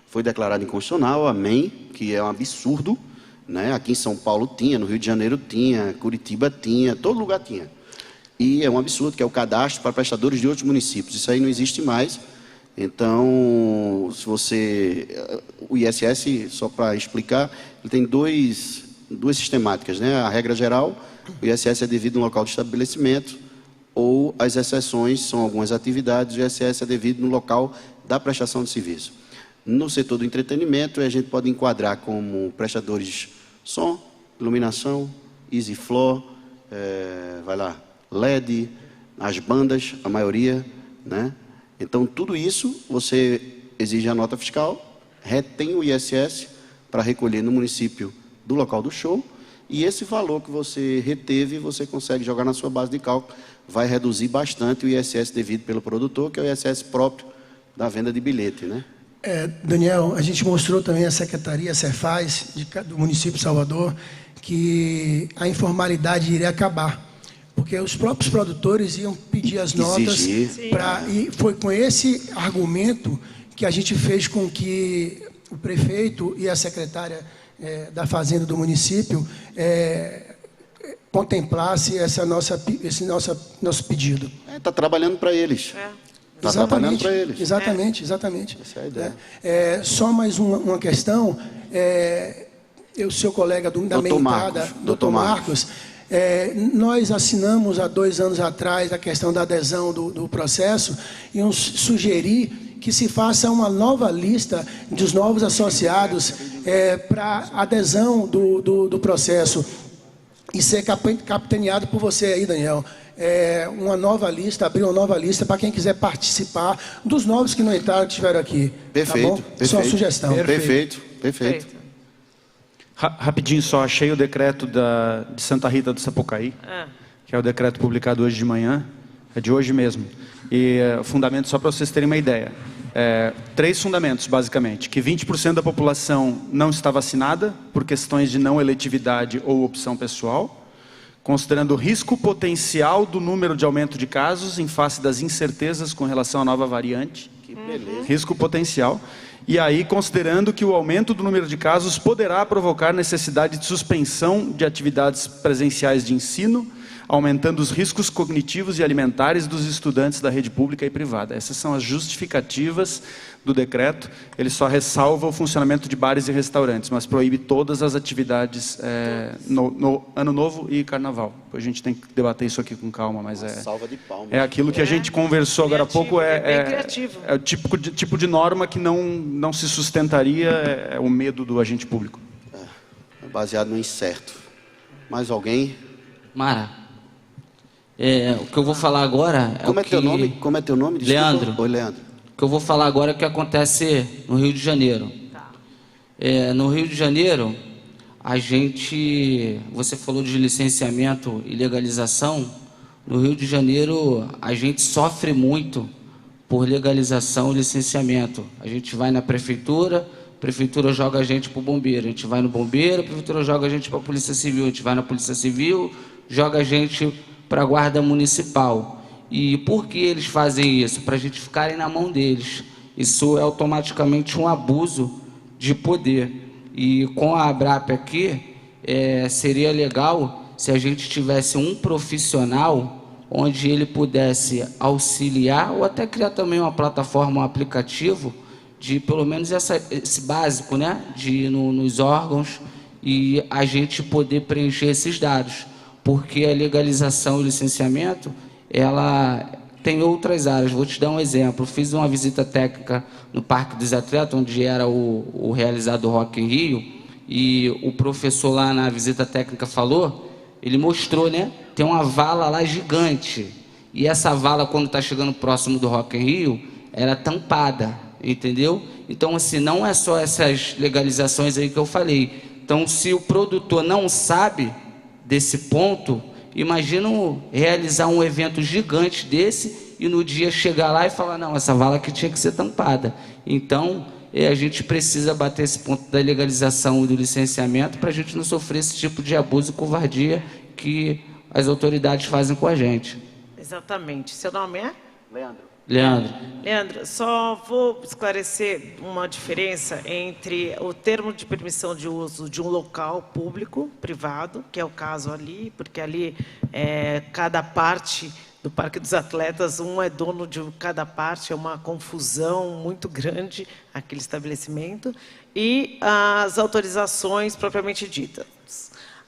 Foi declarado inconstitucional, amém, que é um absurdo, né? Aqui em São Paulo tinha, no Rio de Janeiro tinha, Curitiba tinha, todo lugar tinha. E é um absurdo, que é o cadastro para prestadores de outros municípios. Isso aí não existe mais. Então, se você... O ISS, só para explicar, ele tem duas sistemáticas, né? A regra geral, o ISS é devido no local de estabelecimento, ou as exceções são algumas atividades, o ISS é devido no local da prestação de serviço. No setor do entretenimento, a gente pode enquadrar como prestadores de som, iluminação, Easy Floor, LED, as bandas, a maioria, né? Então, tudo isso, você exige a nota fiscal, retém o ISS para recolher no município do local do show, e esse valor que você reteve, você consegue jogar na sua base de cálculo, vai reduzir bastante o ISS devido pelo produtor, que é o ISS próprio da venda de bilhete, né? Daniel, a gente mostrou também a Secretaria Cefaz do município de Salvador que a informalidade iria acabar, porque os próprios produtores iam pedir as notas e foi com esse argumento que a gente fez com que o prefeito e a secretária da Fazenda do município contemplasse esse nosso pedido. Está trabalhando para eles. Está trabalhando para eles. Exatamente. Essa é a ideia. Só mais uma questão. O seu colega da minha entrada, doutor Marcos, nós assinamos há 2 anos atrás a questão da adesão do processo e sugerir que se faça uma nova lista dos novos associados para adesão do processo e ser capitaneado por você aí, Daniel. Uma nova lista, abrir uma nova lista para quem quiser participar dos novos que não entraram, que estiveram aqui. Perfeito. Tá bom? Só uma sugestão. Perfeito. Rapidinho só, achei o decreto de Santa Rita do Sapucaí, que é o decreto publicado hoje de manhã, é de hoje mesmo. E fundamento, só para vocês terem uma ideia, 3 fundamentos, basicamente, que 20% da população não está vacinada por questões de não eletividade ou opção pessoal, considerando o risco potencial do número de aumento de casos em face das incertezas com relação à nova variante, risco potencial, e aí considerando que o aumento do número de casos poderá provocar necessidade de suspensão de atividades presenciais de ensino, aumentando os riscos cognitivos e alimentares dos estudantes da rede pública e privada. Essas são as justificativas do decreto. Ele só ressalva o funcionamento de bares e restaurantes, mas proíbe todas as atividades no Ano Novo e Carnaval. A gente tem que debater isso aqui com calma, mas salva de palmas. É aquilo que a gente conversou agora há pouco, é o tipo de norma que não se sustentaria, é o medo do agente público. É baseado no incerto. Mais alguém? Mara. O que eu vou falar agora Como é teu nome? Desculpa. Leandro. Oi, Leandro. O que eu vou falar agora é o que acontece no Rio de Janeiro. No Rio de Janeiro, você falou de licenciamento e legalização. No Rio de Janeiro, a gente sofre muito por legalização e licenciamento. A gente vai na prefeitura, a prefeitura joga a gente para o bombeiro. A gente vai no bombeiro, a prefeitura joga a gente para a polícia civil. A gente vai na polícia civil, joga a gente para a guarda municipal. E por que eles fazem isso? Para a gente ficarem na mão deles. Isso é automaticamente um abuso de poder. E com a ABRAP aqui, seria legal se a gente tivesse um profissional onde ele pudesse auxiliar ou até criar também uma plataforma, um aplicativo de pelo menos esse básico, né? De ir nos órgãos e a gente poder preencher esses dados. porque a legalização e o licenciamento, ela tem outras áreas. Vou te dar um exemplo. Fiz uma visita técnica no Parque dos Atletas, onde era o realizado o Rock in Rio, e o professor lá na visita técnica falou, ele mostrou, né? Tem uma vala lá gigante, e essa vala, quando está chegando próximo do Rock in Rio, era tampada, entendeu? Então, assim, não é só essas legalizações aí que eu falei. Então, se o produtor não sabe desse ponto, imagina realizar um evento gigante desse e no dia chegar lá e falar, não, essa vala aqui tinha que ser tampada. Então, a gente precisa bater esse ponto da legalização e do licenciamento para a gente não sofrer esse tipo de abuso e covardia que as autoridades fazem com a gente. Exatamente. Seu nome é? Leandro. Leandro, só vou esclarecer uma diferença entre o termo de permissão de uso de um local público, privado, que é o caso ali, porque ali cada parte do Parque dos Atletas, um é dono de cada parte, é uma confusão muito grande aquele estabelecimento, e as autorizações propriamente ditas.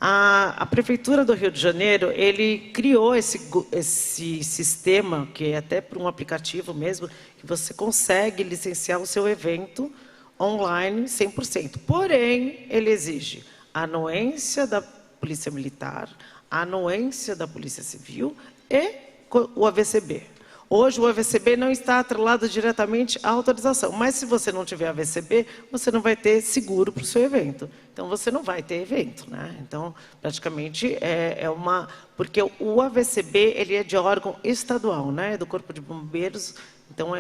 A Prefeitura do Rio de Janeiro, ele criou esse sistema, que é até por um aplicativo mesmo, que você consegue licenciar o seu evento online 100%. Porém, ele exige a anuência da Polícia Militar, a anuência da Polícia Civil e o AVCB. Hoje o AVCB não está atrelado diretamente à autorização, mas se você não tiver AVCB, você não vai ter seguro para o seu evento. Então você não vai ter evento, né? Então, praticamente porque o AVCB ele é de órgão estadual, né? Do Corpo de Bombeiros. Então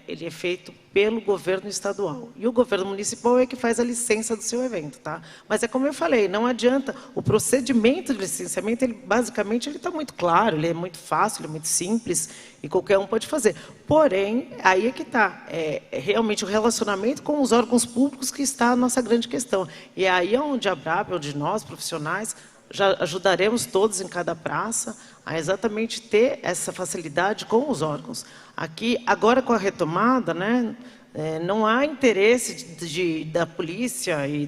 ele é feito pelo governo estadual. E o governo municipal é que faz a licença do seu evento, tá? Mas é como eu falei, não adianta. O procedimento de licenciamento, basicamente, ele está muito claro, ele é muito fácil, ele é muito simples e qualquer um pode fazer. Porém, aí é que está. Realmente o relacionamento com os órgãos públicos que está a nossa grande questão. E aí é onde a BRAP, onde nós, profissionais, já ajudaremos todos em cada praça a exatamente ter essa facilidade com os órgãos. Aqui, agora com a retomada, né, não há interesse da polícia e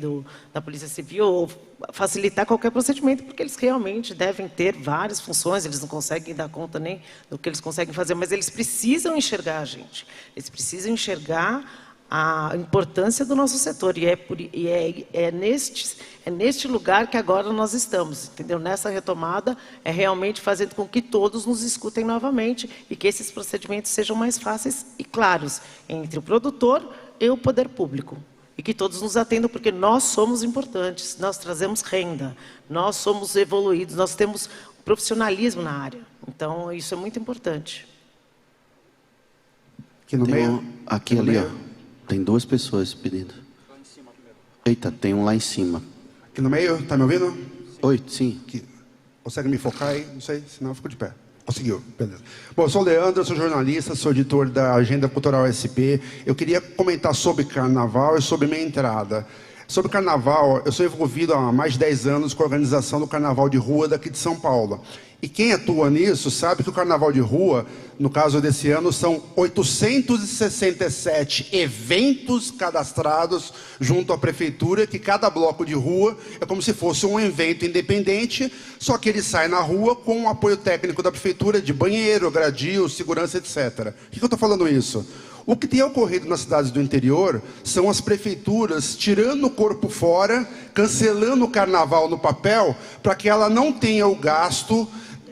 da Polícia Civil facilitar qualquer procedimento, porque eles realmente devem ter várias funções, eles não conseguem dar conta nem do que eles conseguem fazer, mas eles precisam enxergar a gente, eles precisam enxergar a importância do nosso setor, e é neste lugar que agora nós estamos, entendeu? Nessa retomada, é realmente fazendo com que todos nos escutem novamente e que esses procedimentos sejam mais fáceis e claros entre o produtor e o poder público. E que todos nos atendam, porque nós somos importantes, nós trazemos renda, nós somos evoluídos, nós temos profissionalismo na área. Então, isso é muito importante. Aqui no meio? Aqui ali, ó. Tem duas pessoas pedindo. Eita, tem um lá em cima. Aqui no meio, tá me ouvindo? Oi, sim. Aqui. Consegue me focar aí? Não sei, senão eu fico de pé. Conseguiu, beleza. Bom, eu sou o Leandro, sou jornalista, sou editor da Agenda Cultural SP. Eu queria comentar sobre carnaval e sobre minha entrada. Sobre carnaval, eu sou envolvido há mais de 10 anos com a organização do Carnaval de Rua daqui de São Paulo. E quem atua nisso sabe que o Carnaval de Rua, no caso desse ano, são 867 eventos cadastrados junto à Prefeitura, que cada bloco de rua é como se fosse um evento independente, só que ele sai na rua com o apoio técnico da Prefeitura de banheiro, gradil, segurança, etc. Por que eu estou falando isso? O que tem ocorrido nas cidades do interior são as prefeituras tirando o corpo fora, cancelando o carnaval no papel, para que ela não tenha o gasto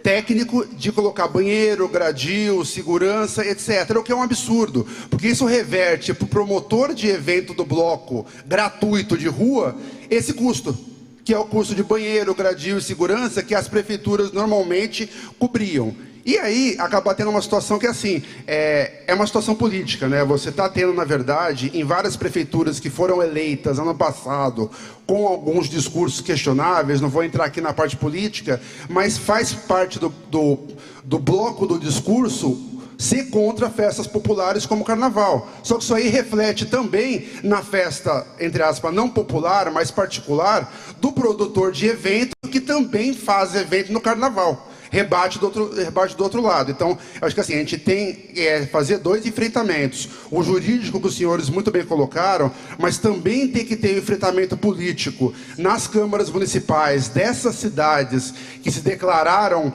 técnico de colocar banheiro, gradil, segurança, etc. O que é um absurdo, porque isso reverte para o promotor de evento do bloco gratuito de rua esse custo, que é o custo de banheiro, gradil e segurança que as prefeituras normalmente cobriam. E aí acaba tendo uma situação que assim, é uma situação política, né? Você está tendo, na verdade, em várias prefeituras que foram eleitas ano passado, com alguns discursos questionáveis, não vou entrar aqui na parte política, mas faz parte do bloco do discurso ser contra festas populares como o carnaval. Só que isso aí reflete também na festa, entre aspas, não popular, mas particular, do produtor de evento, que também faz evento no carnaval. rebate do outro lado. Então, eu acho que assim, a gente tem que fazer dois enfrentamentos. O jurídico que os senhores muito bem colocaram, mas também tem que ter um enfrentamento político nas câmaras municipais dessas cidades que se declararam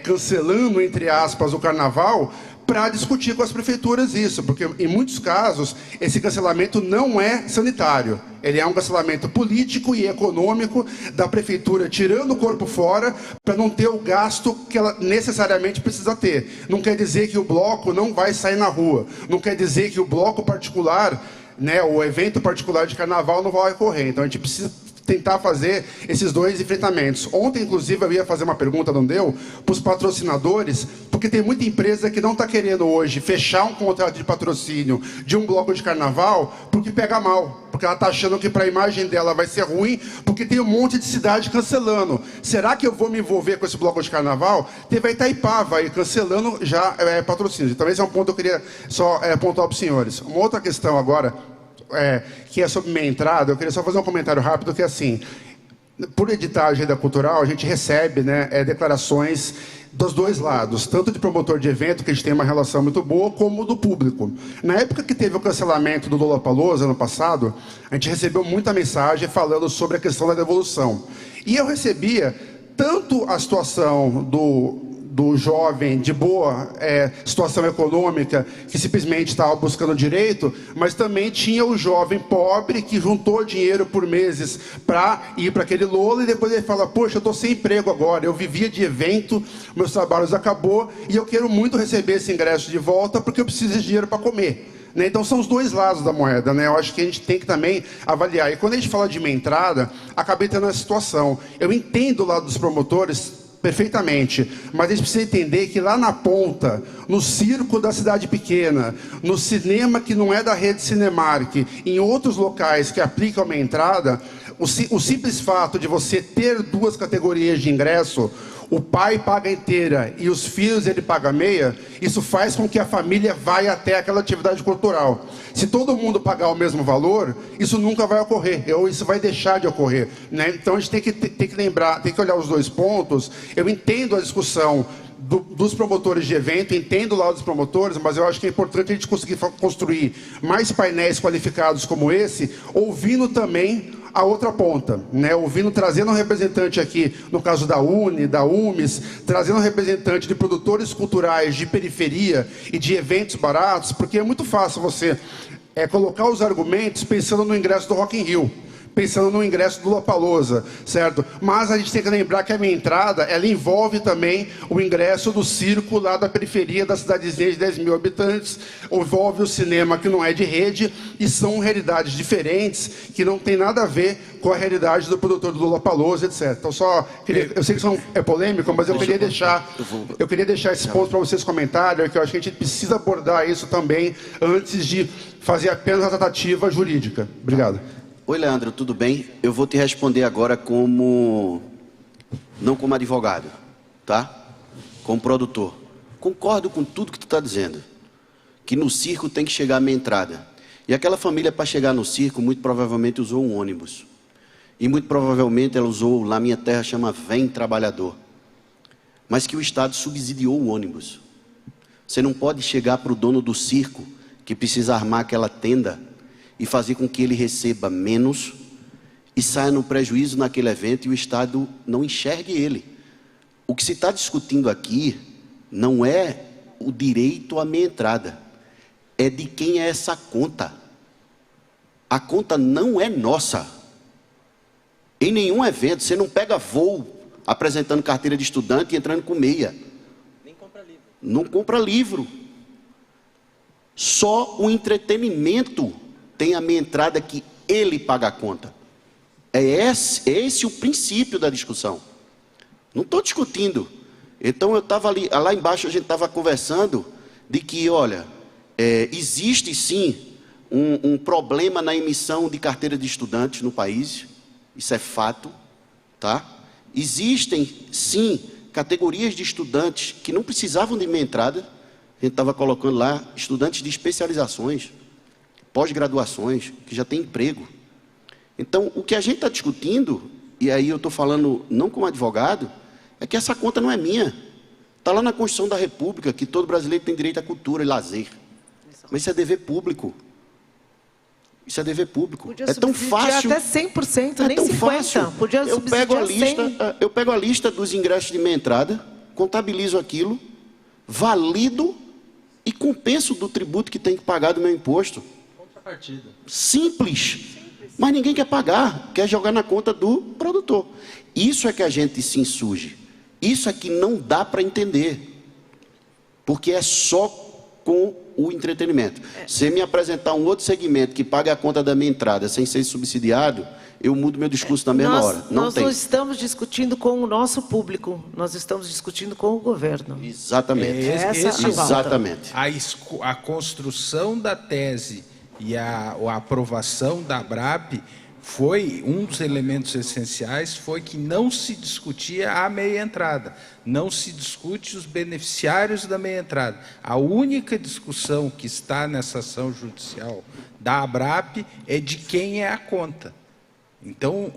cancelando, entre aspas, o carnaval, para discutir com as prefeituras isso, porque em muitos casos esse cancelamento não é sanitário, ele é um cancelamento político e econômico da prefeitura tirando o corpo fora para não ter o gasto que ela necessariamente precisa ter. Não quer dizer que o bloco não vai sair na rua, não quer dizer que o bloco particular, né, o evento particular de carnaval não vai ocorrer. Então a gente precisa tentar fazer esses dois enfrentamentos. Ontem, inclusive, eu ia fazer uma pergunta, não deu, para os patrocinadores, porque tem muita empresa que não está querendo hoje fechar um contrato de patrocínio de um bloco de carnaval porque pega mal, porque ela está achando que para a imagem dela vai ser ruim, porque tem um monte de cidade cancelando. Será que eu vou me envolver com esse bloco de carnaval? Teve a Itaipava aí cancelando já patrocínio. Então esse é um ponto que eu queria só pontuar para os senhores. Uma outra questão agora, que é sobre minha entrada, eu queria só fazer um comentário rápido, que é assim, por editar a agenda cultural, a gente recebe, né, declarações dos dois lados, tanto de promotor de evento, que a gente tem uma relação muito boa, como do público. Na época que teve o cancelamento do Lollapalooza, ano passado, a gente recebeu muita mensagem falando sobre a questão da devolução. E eu recebia tanto a situação do jovem de boa situação econômica, que simplesmente estava buscando direito, mas também tinha o jovem pobre que juntou dinheiro por meses para ir para aquele Lola, e depois ele fala, poxa, eu estou sem emprego agora, eu vivia de evento, meus trabalhos acabou, e eu quero muito receber esse ingresso de volta, porque eu preciso de dinheiro para comer. Então são os dois lados da moeda, né? Eu acho que a gente tem que também avaliar. E quando a gente fala de minha entrada, acabei tendo essa situação. Eu entendo o lado dos promotores perfeitamente, mas a gente precisa entender que lá na ponta, no circo da cidade pequena, no cinema que não é da rede Cinemark, em outros locais que aplicam uma entrada, o simples fato de você ter duas categorias de ingresso, o pai paga inteira e os filhos ele paga meia, isso faz com que a família vá até aquela atividade cultural. Se todo mundo pagar o mesmo valor, isso nunca vai ocorrer, ou isso vai deixar de ocorrer, né? Então a gente tem que lembrar, tem que olhar os dois pontos. Eu entendo a discussão dos promotores de evento, entendo o lado dos promotores, mas eu acho que é importante a gente conseguir construir mais painéis qualificados como esse, ouvindo também a outra ponta, né? Trazendo um representante aqui, no caso da UNE, da UMES, trazendo um representante de produtores culturais de periferia e de eventos baratos, porque é muito fácil você colocar os argumentos pensando no ingresso do Rock in Rio, pensando no ingresso do Lollapalooza, certo? Mas a gente tem que lembrar que a minha entrada, ela envolve também o ingresso do circo lá da periferia da cidadezinha de 10 mil habitantes, envolve o cinema que não é de rede, e são realidades diferentes, que não tem nada a ver com a realidade do produtor do Lollapalooza, etc. Então só queria, eu sei que isso é polêmico, mas eu queria deixar esse ponto para vocês comentarem, que eu acho que a gente precisa abordar isso também antes de fazer apenas a tratativa jurídica. Obrigado. Oi, Leandro, tudo bem? Eu vou te responder agora não como advogado, tá? Como produtor. Concordo com tudo que tu está dizendo, que no circo tem que chegar a minha entrada. E aquela família, para chegar no circo, muito provavelmente usou um ônibus. E muito provavelmente ela usou, lá minha terra chama Vem Trabalhador. Mas que o Estado subsidiou o ônibus. Você não pode chegar para o dono do circo, que precisa armar aquela tenda, e fazer com que ele receba menos e saia no prejuízo naquele evento e o Estado não enxergue ele. O que se está discutindo aqui não é o direito à minha entrada, é de quem é essa conta. A conta não é nossa. Em nenhum evento, você não pega voo apresentando carteira de estudante e entrando com meia. Nem compra livro. Não compra livro. Só o entretenimento tem a minha entrada que ele paga a conta. É esse o princípio da discussão. Não estou discutindo. Então eu estava ali, lá embaixo a gente estava conversando de que, olha, existe sim um problema na emissão de carteira de estudantes no país. Isso é fato, tá? Existem sim categorias de estudantes que não precisavam de minha entrada. A gente estava colocando lá estudantes de especializações, pós-graduações, que já têm emprego. Então, o que a gente está discutindo, e aí eu estou falando não como advogado, é que essa conta não é minha, Está lá na Constituição da República que todo brasileiro tem direito à cultura e lazer. Mas isso é dever público. Isso é dever público. Podia é tão fácil. Até 100%, é nem tão 50%. fácil. Podia eu pego a subsidiar 100%. lista dos ingressos de meia entrada, contabilizo aquilo, valido e compenso do tributo que tem que pagar do meu imposto. Contrapartida. Simples. Mas ninguém quer pagar, quer jogar na conta do produtor. Isso é que a gente se insurge. Isso é que não dá para entender. Porque é só com o entretenimento. Se me apresentar um outro segmento que paga a conta da minha entrada sem ser subsidiado, eu mudo meu discurso na mesma hora. Nós não estamos discutindo com o nosso público, nós estamos discutindo com o governo. Exatamente. Exatamente. A construção da tese e a aprovação da ABRAP foi um dos elementos essenciais, foi que não se discutia a meia entrada, não se discute os beneficiários da meia entrada. A única discussão que está nessa ação judicial da ABRAP é de quem é a conta. Então,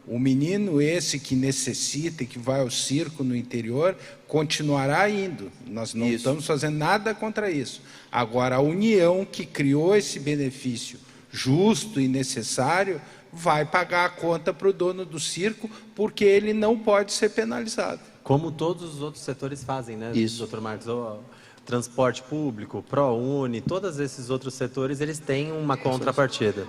o menino esse que necessita e que vai ao circo no interior continuará indo. Nós não estamos fazendo nada contra isso. Agora, a União que criou esse benefício justo e necessário vai pagar a conta para o dono do circo, porque ele não pode ser penalizado. Como todos os outros setores fazem, né, Isso. Dr. Marcos? O transporte público, ProUni, todos esses outros setores, eles têm uma contrapartida.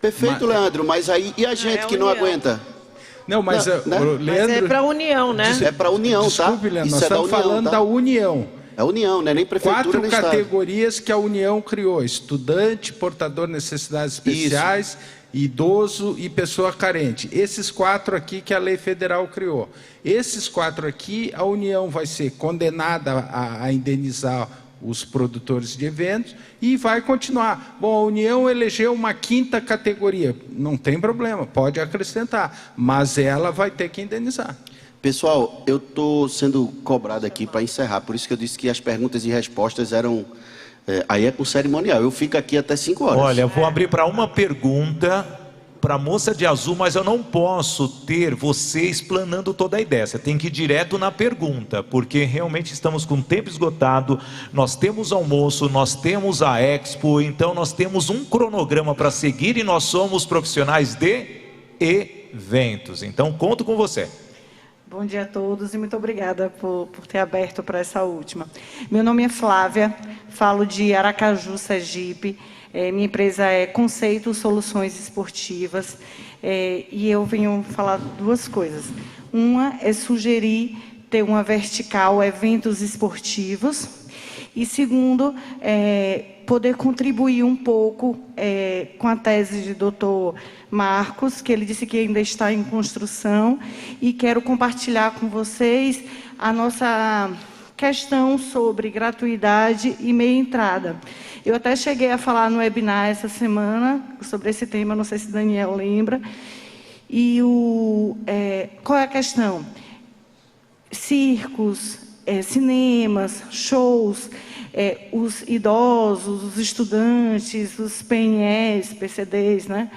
Perfeito, Leandro, mas aí e a gente que não aguenta? Não, mas, Leandro, mas é para a União, né? É para a União, desculpe, tá? Leandro, Isso nós estamos falando da União. É a União, né? Nem prefeitura, 4 nem Estado. categorias que a União criou: estudante, portador de necessidades especiais, idoso e pessoa carente. Esses 4 aqui que a lei federal criou. Esses 4 aqui, a União vai ser condenada a indenizar os produtores de eventos e vai continuar. Bom, a União elegeu uma 5ª categoria. Não tem problema, pode acrescentar, mas ela vai ter que indenizar. Pessoal, eu estou sendo cobrado aqui para encerrar, por isso que eu disse que as perguntas e respostas eram... aí é com cerimonial, eu fico aqui até 5 horas. Olha, eu vou abrir para uma pergunta para a moça de azul, mas eu não posso ter você explanando toda a ideia. Você tem que ir direto na pergunta, porque realmente estamos com o tempo esgotado. Nós temos almoço, nós temos a Expo, então nós temos um cronograma para seguir e nós somos profissionais de eventos. Então, conto com você. Bom dia a todos e muito obrigada por ter aberto para essa última. Meu nome é Flávia, falo de Aracaju, Sergipe. Minha empresa é Conceito Soluções Esportivas e eu venho falar 2 coisas. Uma é sugerir ter uma vertical eventos esportivos e segundo, poder contribuir um pouco com a tese de Dr. Marcos, que ele disse que ainda está em construção, e quero compartilhar com vocês a nossa questão sobre gratuidade e meia entrada. Eu até cheguei a falar no webinar essa semana sobre esse tema, não sei se Daniel lembra. E qual é a questão? Circos, cinemas, shows, os idosos, os estudantes, os PNEs, PCDs, né?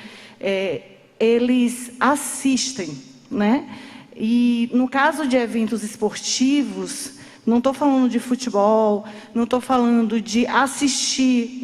Eles assistem, né? E no caso de eventos esportivos, não estou falando de futebol, não estou falando de assistir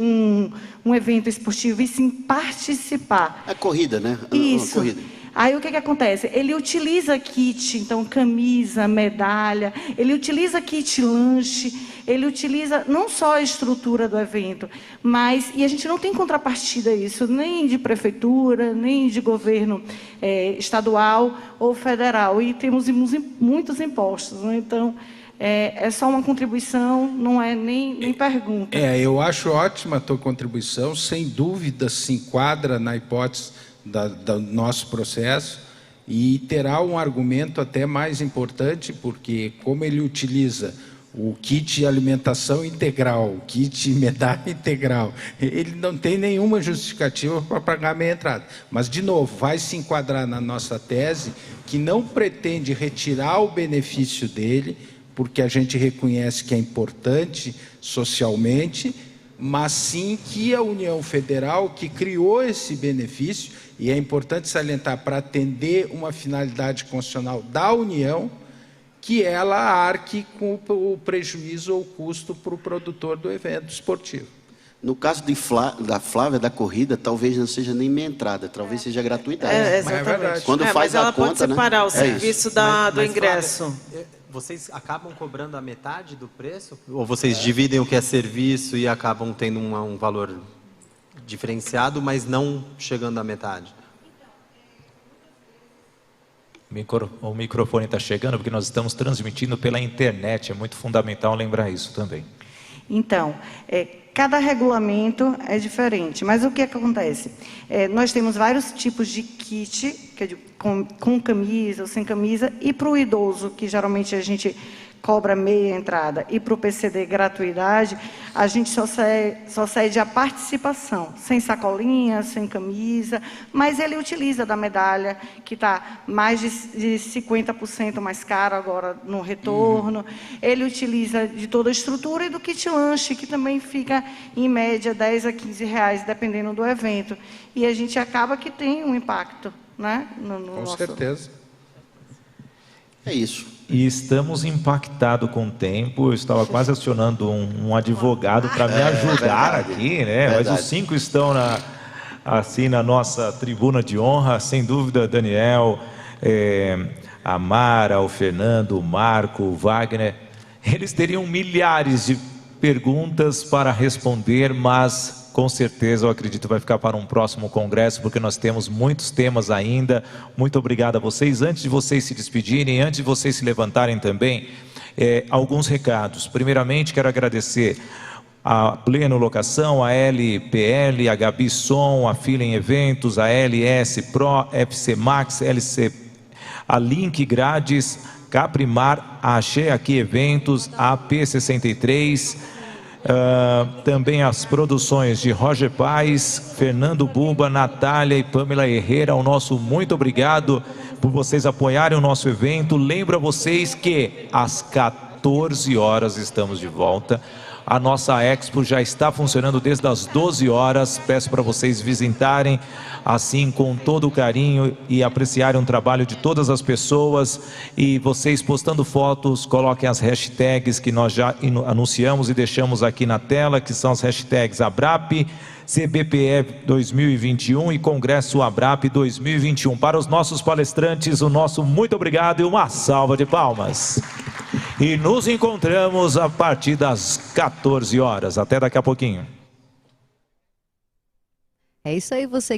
um evento esportivo, e sim participar. É corrida, né? Isso. Corrida. Aí o que acontece? Ele utiliza kit, então camisa, medalha, ele utiliza kit lanche, ele utiliza não só a estrutura do evento, mas, e a gente não tem contrapartida a isso, nem de prefeitura, nem de governo estadual ou federal, e temos muitos impostos, né? Então, é só uma contribuição, não é nem pergunta. Eu acho ótima a tua contribuição, sem dúvida se enquadra na hipótese do nosso processo e terá um argumento até mais importante, porque como ele utiliza o kit de alimentação integral, o kit medalha integral, ele não tem nenhuma justificativa para pagar a meia entrada. Mas, de novo, vai se enquadrar na nossa tese, que não pretende retirar o benefício dele, porque a gente reconhece que é importante socialmente, mas sim que a União Federal, que criou esse benefício, e é importante salientar, para atender uma finalidade constitucional da União, que ela arque com o prejuízo ou custo para o produtor do evento esportivo. No caso da Flávia, da corrida, talvez não seja nem meia entrada, talvez seja gratuita. Exatamente. Quando faz mas ela a conta, pode separar o serviço do ingresso. Flávia, vocês acabam cobrando a metade do preço? Ou vocês dividem o que é serviço e acabam tendo um valor diferenciado, mas não chegando à metade? O microfone está chegando porque nós estamos transmitindo pela internet. É muito fundamental lembrar isso também. Então, cada regulamento é diferente, mas o que acontece? Nós temos vários tipos de kit, que é com camisa ou sem camisa, e para o idoso, que geralmente a gente cobra meia entrada, e para o PCD gratuidade, a gente só cede a participação, sem sacolinha, sem camisa, mas ele utiliza da medalha, que está mais de 50% mais caro agora no retorno, ele utiliza de toda a estrutura e do kit lanche, que também fica em média 10 a 15 reais, dependendo do evento. E a gente acaba que tem um impacto, né? Com certeza. É isso. E estamos impactados com o tempo. Eu estava quase acionando um advogado para me ajudar aqui, né? Mas os 5 estão na nossa tribuna de honra, sem dúvida, Daniel, a Mara, o Fernando, o Marco, o Wagner. Eles teriam milhares de perguntas para responder, mas com certeza eu acredito vai ficar para um próximo congresso, porque nós temos muitos temas ainda. Muito obrigado a vocês. Antes de vocês se despedirem, antes de vocês se levantarem também, alguns recados. Primeiramente, quero agradecer a Pleno Locação, a LPL, a Gabi Som, a Fila em Eventos, a LS Pro, FC Max, LC, a Link Grades, Caprimar, a Achei Aqui Eventos, a AP63, também as produções de Roger Paes, Fernando Buba, Natália e Pamela Herrera. O nosso muito obrigado por vocês apoiarem o nosso evento. Lembro a vocês que às 14 horas estamos de volta. A nossa Expo já está funcionando desde as 12 horas. Peço para vocês visitarem assim com todo o carinho e apreciarem o trabalho de todas as pessoas. E vocês postando fotos, coloquem as hashtags que nós já anunciamos e deixamos aqui na tela, que são as hashtags ABRAP, CBPE 2021 e Congresso ABRAP 2021. Para os nossos palestrantes, o nosso muito obrigado e uma salva de palmas. E nos encontramos a partir das 14 horas. Até daqui a pouquinho. É isso aí, você